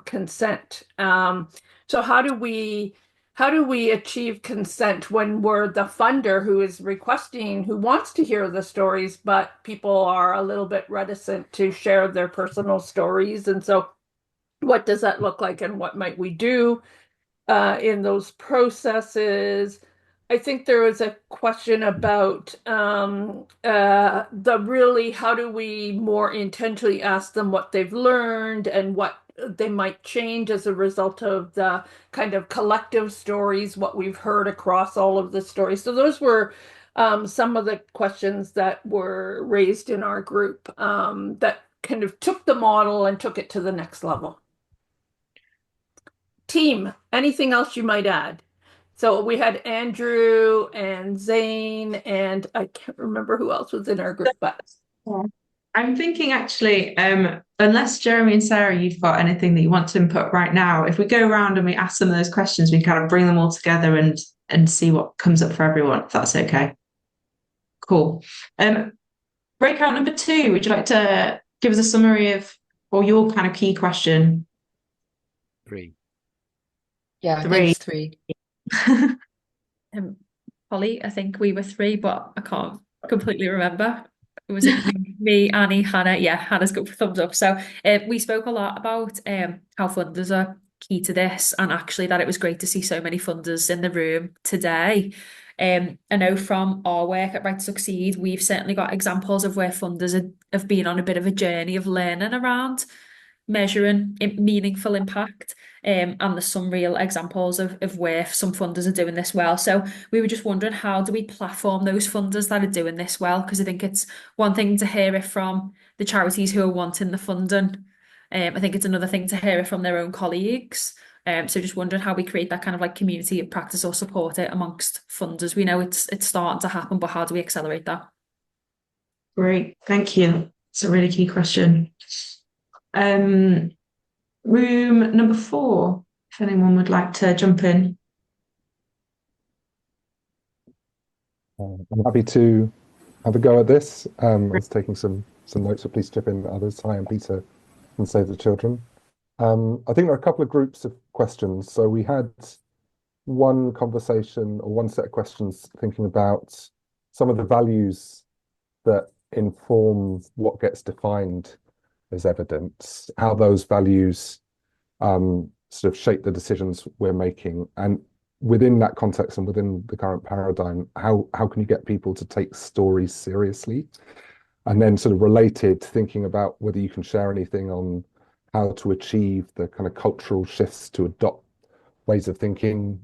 consent. So how do we how do we achieve consent when we're the funder who is requesting, who wants to hear the stories, but people are a little bit reticent to share their personal stories? And so what does that look like, and what might we do in those processes? I think there was a question about the really how do we more intentionally ask them what they've learned and what they might change as a result of the kind of collective stories, what we've heard across all of the stories. So those were some of the questions that were raised in our group that kind of took the model and took it to the next level. Team, anything else you might add? So we had Andrew and Zane, and I can't remember who else was in our group, but I'm thinking actually, unless Jeremy and Sarah, you've got anything that you want to input right now, if we go around and we ask some of those questions, we kind of bring them all together and see what comes up for everyone, if that's okay. Cool. Breakout number 2, would you like to give us a summary of, or your kind of key question? 3. Yeah, I 3. think it's 3. Holly, I think we were 3, but I can't completely remember. Was it me, Annie, Hannah? Yeah, Hannah's got thumbs up. So we spoke a lot about how funders are key to this, and actually that it was great to see so many funders in the room today. I know from our work at Right to Succeed, we've certainly got examples of where funders have been on a bit of a journey of learning around measuring meaningful impact. And there's some real examples of where some funders are doing this well. So we were just wondering, how do we platform those funders that are doing this well? Because I think it's one thing to hear it from the charities who are wanting the funding. I think it's another thing to hear it from their own colleagues. So just wondering how we create that kind of like community of practice or support it amongst funders. We know it's starting to happen, but how do we accelerate that? Great, thank you. It's a really key question. Room number 4, if anyone would like to jump in. I'm happy to have a go at this. I was taking some notes, so please chip in others. Hi, I'm Peter from Save the Children. I think there are a couple of groups of questions. So we had one conversation or one set of questions thinking about some of the values that inform what gets defined as evidence, how those values sort of shape the decisions we're making. And within that context and within the current paradigm, how can you get people to take stories seriously? And then sort of related, thinking about whether you can share anything on how to achieve the kind of cultural shifts to adopt ways of thinking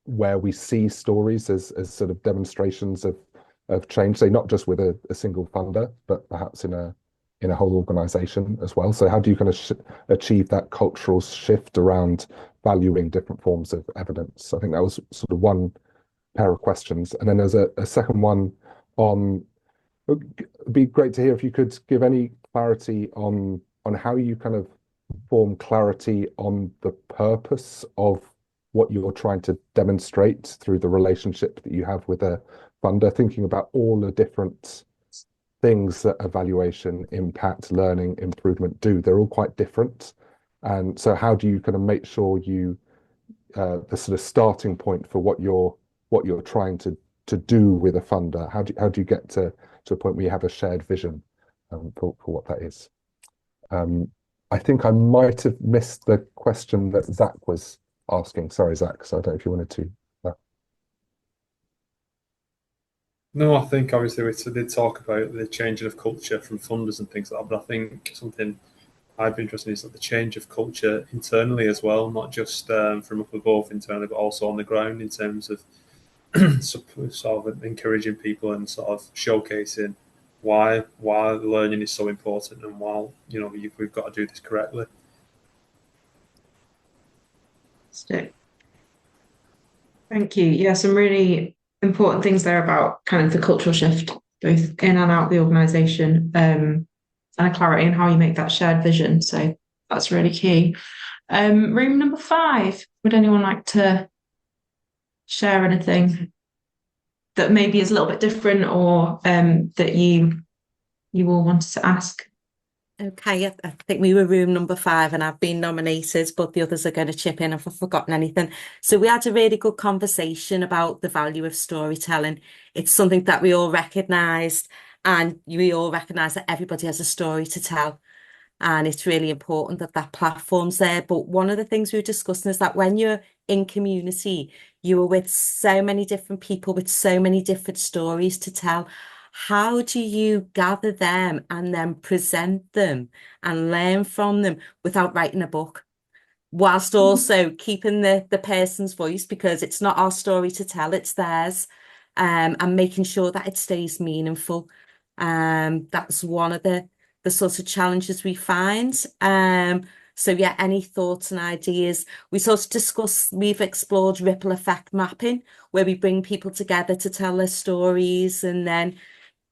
where we see stories as sort of demonstrations of change, say not just with a single funder, but perhaps in a whole organization as well. So how do you kind of achieve that cultural shift around valuing different forms of evidence? I think that was sort of one pair of questions. And then there's a second one on, it'd be great to hear if you could give any clarity on how you kind of form clarity on the purpose of what you're trying to demonstrate through the relationship that you have with a funder, thinking about all the different things that evaluation, impact, learning, improvement do. They're all quite different. And so how do you kind of make sure you the sort of starting point for what you're trying to do with a funder? How do you get to a point where you have a shared vision for what that is? I think I might have missed the question that Zach was asking. Sorry, Zach. So I don't know if you wanted to. No, I think obviously we did talk about the changing of culture from funders and things like that, but I think something I'd be interested in is like the change of culture internally as well, not just from up above internally, but also on the ground in terms of sort of encouraging people and sort of showcasing why learning is so important and why we've got to do this correctly. Thank you. Yeah, some really important things there about kind of the cultural shift, both in and out of the organisation, and a clarity in how you make that shared vision. So that's really key. Room number 5, would anyone like to share anything that maybe is a little bit different or that you all wanted to ask? Okay, I think we were room number 5 and I've been nominated, but the others are going to chip in if I've forgotten anything. So we had a really good conversation about the value of storytelling. It's something that we all recognised, and we all recognise that everybody has a story to tell. And it's really important that that platform's there. But one of the things we were discussing is that when you're in community, you are with so many different people with so many different stories to tell. How do you gather them and then present them and learn from them without writing a book? Whilst also keeping the person's voice, because it's not our story to tell, it's theirs, and making sure that it stays meaningful. That's one of the sorts of challenges we find. So yeah, any thoughts and ideas? We sort of discussed, we've explored ripple effect mapping, where we bring people together to tell their stories, and then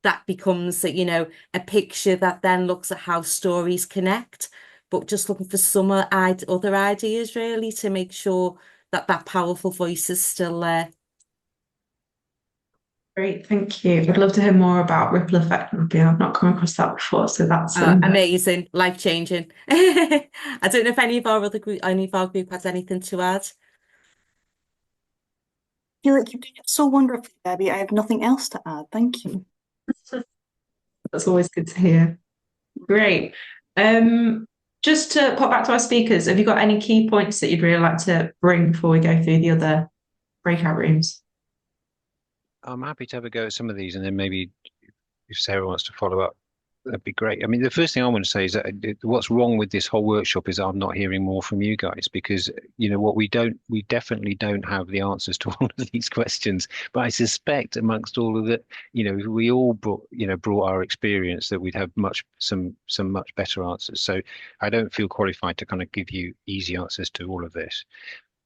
that becomes, a picture that then looks at how stories connect. But just looking for some other ideas, really, to make sure that that powerful voice is still there. Great, thank you. I'd love to hear more about ripple effect mapping. I've not come across that before, so that's amazing, life-changing. I don't know if any of our group has anything to add. I feel like you did it so wonderfully, Debbie. I have nothing else to add. Thank you. That's always good to hear. Great. Just to pop back to our speakers, have you got any key points that you'd really like to bring before we go through the other breakout rooms? I'm happy to have a go at some of these, and then maybe if Sarah wants to follow up, that'd be great. I mean, the first thing I want to say is that what's wrong with this whole workshop is I'm not hearing more from you guys, because what we definitely don't have the answers to all of these questions. But I suspect amongst all of it, if we all brought our experience, that we'd have some much better answers. So I don't feel qualified to kind of give you easy answers to all of this.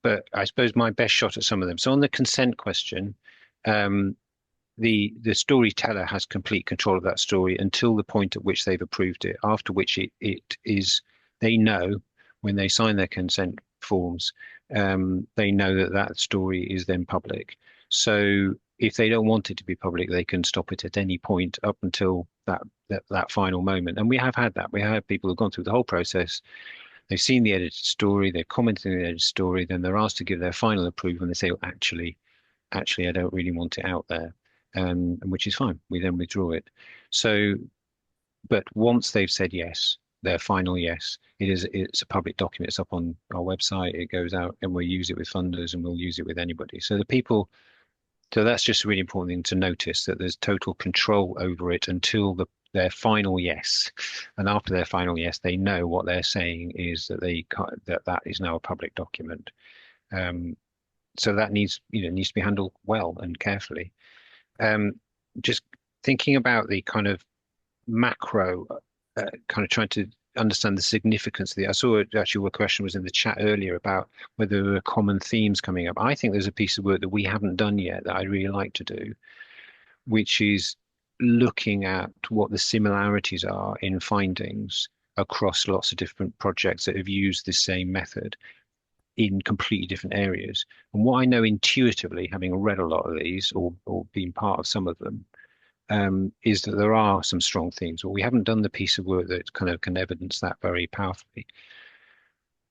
But I suppose my best shot at some of them. So on the consent question, the storyteller has complete control of that story until the point at which they've approved it, after which it is, they know when they sign their consent forms, they know that story is then public. So if they don't want it to be public, they can stop it at any point up until that final moment. And we have had that. We have people who've gone through the whole process. They've seen the edited story, they've commented on the edited story, then they're asked to give their final approval, and they say, well, actually, I don't really want it out there. Which is fine. We then withdraw it. So, but once they've said yes, their final yes, it's a public document. It's up on our website. It goes out, and we'll use it with funders, and we'll use it with anybody. So that's just a really important thing to notice, that there's total control over it until their final yes, and after their final yes, they know what they're saying is that that is now a public document. So that needs to be handled well and carefully. Just thinking about the kind of macro, kind of trying to understand the significance of the. I saw actually a question was in the chat earlier about whether there are common themes coming up. I think there's a piece of work that we haven't done yet that I'd really like to do, which is looking at what the similarities are in findings across lots of different projects that have used the same method in completely different areas. And what I know intuitively, having read a lot of these or been part of some of them, is that there are some strong themes. But we haven't done the piece of work that kind of can evidence that very powerfully.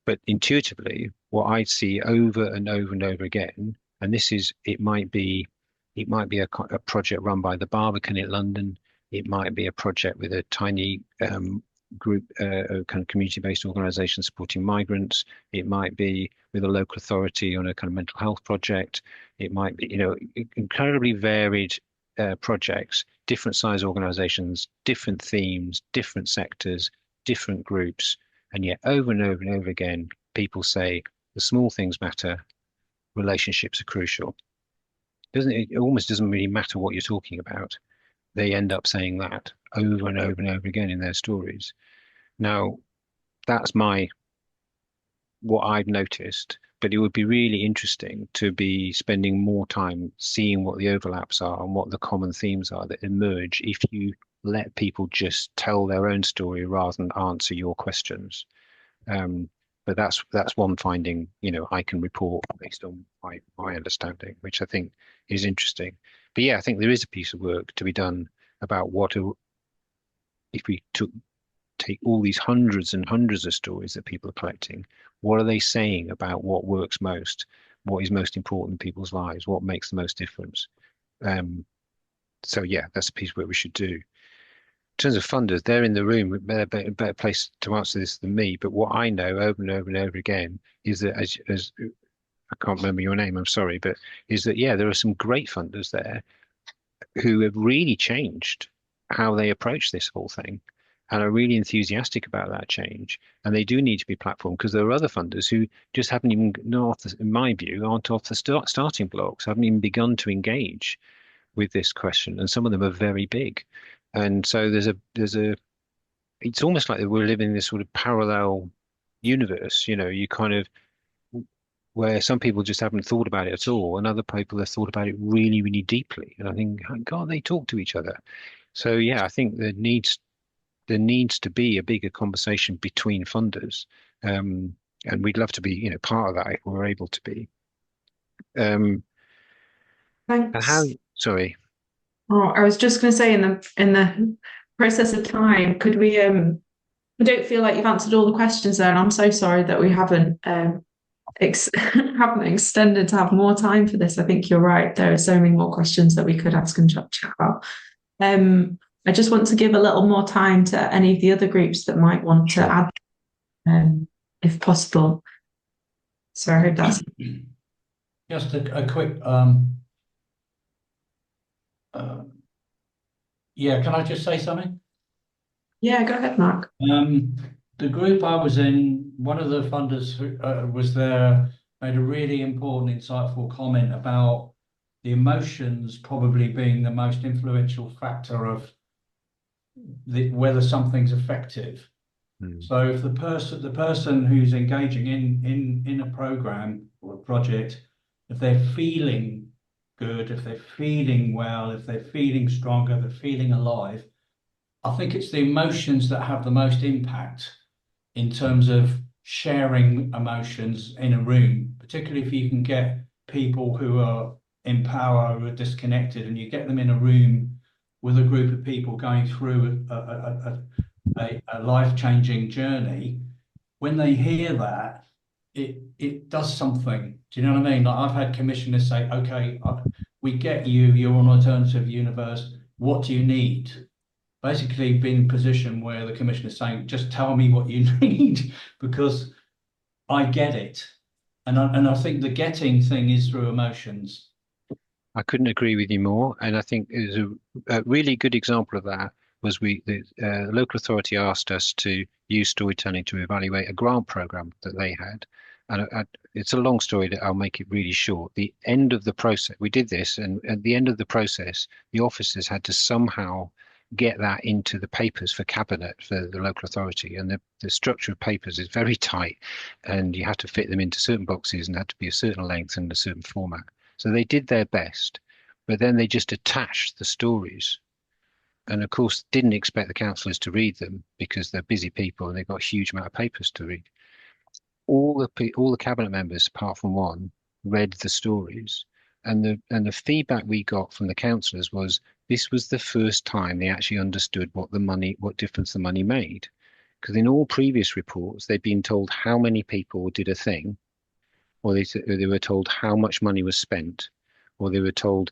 But intuitively, what I see over and over and over again, and it might be a project run by the Barbican in London. It might be a project with a tiny group, a kind of community-based organisation supporting migrants. It might be with a local authority on a kind of mental health project. It might be, incredibly varied projects, different size organisations, different themes, different sectors, different groups, and yet over and over and over again, people say the small things matter, relationships are crucial. It almost doesn't really matter what you're talking about. They end up saying that over and over and over again in their stories. Now, that's what I've noticed, but it would be really interesting to be spending more time seeing what the overlaps are and what the common themes are that emerge if you let people just tell their own story rather than answer your questions. But that's one finding, I can report based on my understanding, which I think is interesting. But yeah, I think there is a piece of work to be done about if we take all these hundreds and hundreds of stories that people are collecting. What are they saying about what works most? What is most important in people's lives? What makes the most difference? So yeah, that's a piece where we should do. In terms of funders, they're in the room. They're a better place to answer this than me. But what I know over and over and over again is that, as I can't remember your name, I'm sorry, but is that, yeah, there are some great funders there who have really changed how they approach this whole thing and are really enthusiastic about that change. And they do need to be platformed, because there are other funders who just haven't even, in my view, aren't off the starting blocks, haven't even begun to engage with this question. And some of them are very big. And so it's almost like we're living in this sort of parallel universe, you kind of, where some people just haven't thought about it at all, and other people have thought about it really, really deeply. And I think, oh God, they talk to each other. So yeah, I think there needs to be a bigger conversation between funders, and we'd love to be, part of that if we're able to be. And how? Thanks. Sorry. Oh, I was just going to say, in the process of time, could we? I don't feel like you've answered all the questions there, and I'm so sorry that we haven't haven't extended to have more time for this. I think you're right. There are so many more questions that we could ask and chat about. I just want to give a little more time to any of the other groups that might want to add, if possible. So I hope that's just a quick. Yeah, can I just say something? Yeah, go ahead, Mark. The group I was in, one of the funders who was there made a really important, insightful comment about the emotions probably being the most influential factor of whether something's effective. So if the person who's engaging in a program or a project, if they're feeling good, if they're feeling well, if they're feeling stronger, they're feeling alive, I think it's the emotions that have the most impact in terms of sharing emotions in a room, particularly if you can get people who are in power, who are disconnected, and you get them in a room with a group of people going through a life-changing journey. When they hear that, it does something. Do you know what I mean? Like, I've had commissioners say, okay, we get you, you're an alternative universe, what do you need? Basically being in a position where the commissioner is saying, just tell me what you need, because I get it. And I think the getting thing is through emotions. I couldn't agree with you more. And I think it was a really good example of that was the local authority asked us to use storytelling to evaluate a grant program that they had. And it's a long story that I'll make it really short. The end of the process, we did this, and at the end of the process, the officers had to somehow get that into the papers for cabinet for the local authority. And the structure of papers is very tight, and you have to fit them into certain boxes and had to be a certain length and a certain format. So they did their best, but then they just attached the stories. And of course, didn't expect the councillors to read them because they're busy people and they've got a huge amount of papers to read. All the cabinet members, apart from one, read the stories, and the feedback we got from the councillors was this was the first time they actually understood what difference the money made. Because in all previous reports, they'd been told how many people did a thing, or they were told how much money was spent, or they were told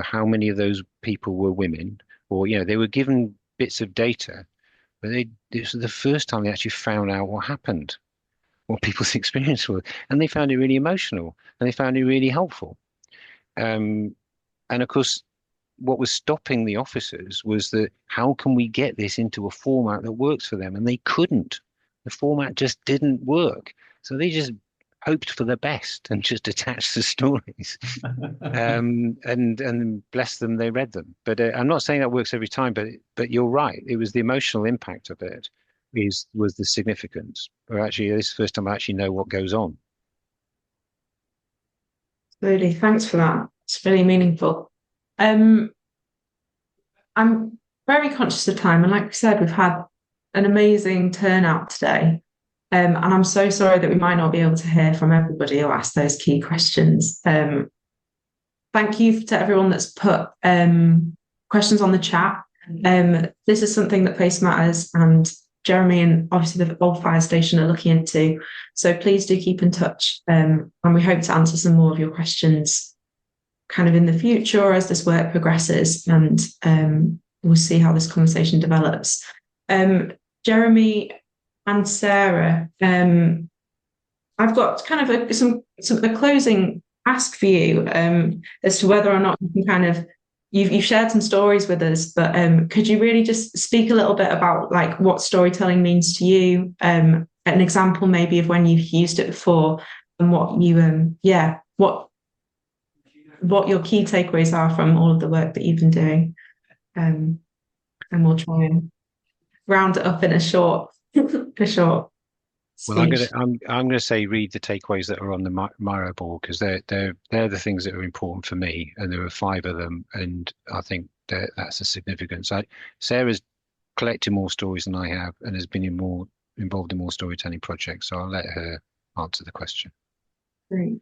how many of those people were women, or they were given bits of data, but this was the first time they actually found out what happened, what people's experience was, and they found it really emotional, and they found it really helpful. And of course, what was stopping the officers was that how can we get this into a format that works for them? And they couldn't. The format just didn't work. So they just hoped for the best and just attached the stories. And bless them, they read them. But I'm not saying that works every time, but you're right. It was the emotional impact of it was the significance. Or actually, this is the first time I actually know what goes on. Absolutely. Thanks for that. It's really meaningful. I'm very conscious of time, and like we said, we've had an amazing turnout today. And I'm so sorry that we might not be able to hear from everybody who asked those key questions. Thank you to everyone that's put questions on the chat. This is something that Face Matters and Jeremy and obviously the old fire station are looking into. So please do keep in touch, and we hope to answer some more of your questions kind of in the future or as this work progresses, and we'll see how this conversation develops. Jeremy and Sarah, I've got kind of a closing ask for you as to whether or not you can kind of, you've shared some stories with us, but could you really just speak a little bit about like what storytelling means to you, an example maybe of when you've used it before, and what you what your key takeaways are from all of the work that you've been doing, and we'll try and round it up in a short Well, speech. I'm gonna say read the takeaways that are on the Miro board, because they're the things that are important for me, and there are 5 of them, and I think that's the significance. Sarah's collected more stories than I have, and has been involved in more storytelling projects, so I'll let her answer the question. Great.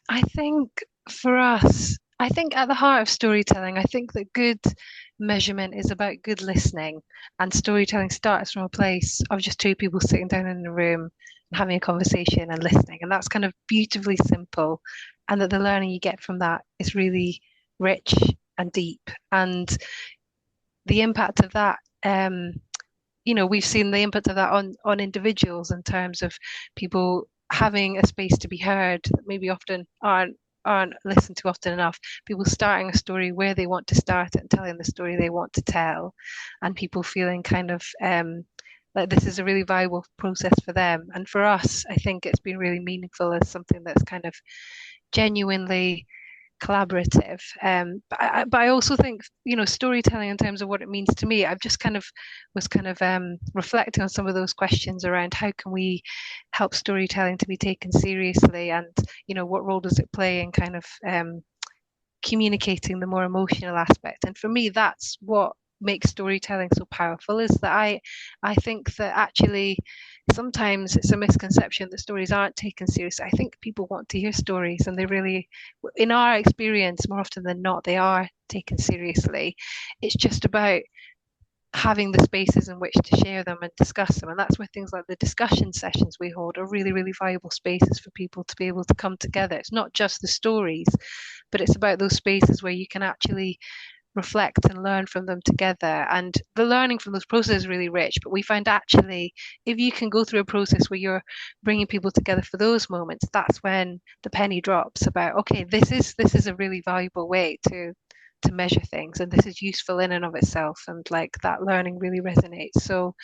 I think for us, I think at the heart of storytelling, I think that good measurement is about good listening, and storytelling starts from a place of just 2 people sitting down in a room and having a conversation and listening, and that's kind of beautifully simple, and that the learning you get from that is really rich and deep, and the impact of that, we've seen the impact of that on individuals in terms of people having a space to be heard that maybe often aren't listened to often enough, people starting a story where they want to start it and telling the story they want to tell, and people feeling kind of like this is a really valuable process for them. And for us, I think it's been really meaningful as something that's kind of genuinely collaborative. But I also think, storytelling in terms of what it means to me, I've just was reflecting on some of those questions around how can we help storytelling to be taken seriously, and what role does it play in kind of communicating the more emotional aspect. And for me, that's what makes storytelling so powerful, is that I think that actually sometimes it's a misconception that stories aren't taken seriously. I think people want to hear stories, and they really, in our experience, more often than not, they are taken seriously. It's just about having the spaces in which to share them and discuss them, and that's where things like the discussion sessions we hold are really, really valuable spaces for people to be able to come together. It's not just the stories, but it's about those spaces where you can actually reflect and learn from them together, and the learning from those processes is really rich. But we find actually if you can go through a process where you're bringing people together for those moments, that's when the penny drops about, okay, this is a really valuable way to measure things, and this is useful in and of itself, and like that learning really resonates. So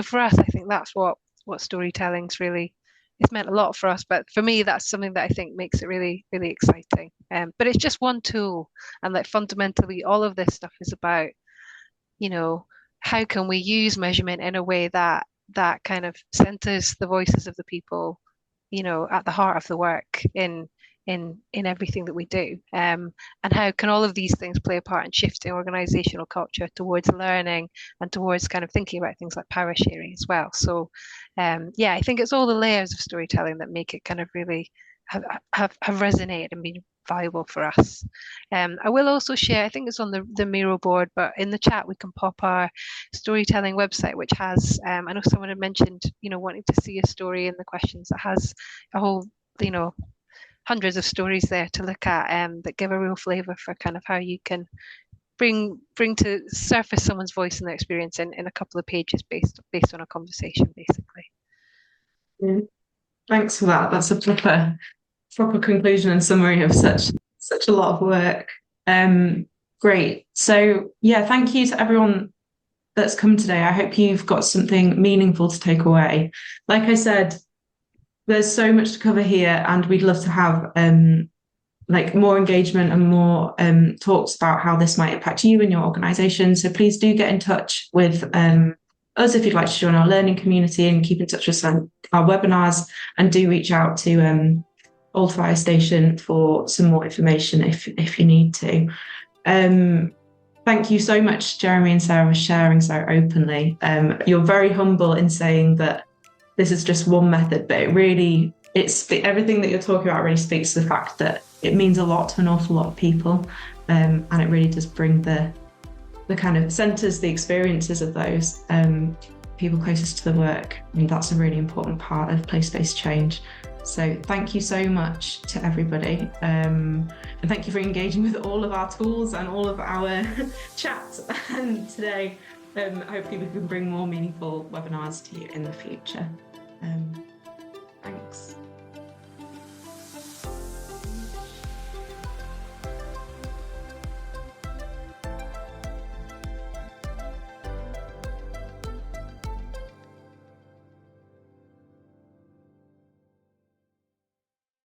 for us, I think that's what storytelling's really, it's meant a lot for us, but for me that's something that I think makes it really, really exciting. But it's just one tool, and like fundamentally all of this stuff is about, how can we use measurement in a way that kind of centers the voices of the people, at the heart of the work in everything that we do, and how can all of these things play a part in shifting organizational culture towards learning and towards kind of thinking about things like power sharing as well. So I think it's all the layers of storytelling that make it kind of really have resonated and been valuable for us. I will also share, I think it's on the Miro board, but in the chat we can pop our storytelling website, which has, I know someone had mentioned, wanting to see a story in the questions, that has a whole, hundreds of stories there to look at, that give a real flavour for kind of how you can bring to surface someone's voice and their experience in a couple of pages based on a conversation, basically. Yeah. Thanks for that. That's a proper conclusion and summary of such a lot of work. Great. So yeah, thank you to everyone that's come today. I hope you've got something meaningful to take away. Like I said, there's so much to cover here, and we'd love to have more engagement and more talks about how this might impact you and your organisation. So please do get in touch with us if you'd like to join our learning community and keep in touch with our webinars, and do reach out to Old Fire Station for some more information if you need to. Thank you so much, Jeremy and Sarah, for sharing so openly. You're very humble in saying that this is just one method, but everything that you're talking about really speaks to the fact that it means a lot to an awful lot of people, and it really does bring the kind of centres the experiences of those. people closest to the work. I mean, that's a really important part of place-based change. So thank you so much to everybody. And thank you for engaging with all of our tools and all of our chats today. Hopefully we can bring more meaningful webinars to you in the future. Thanks.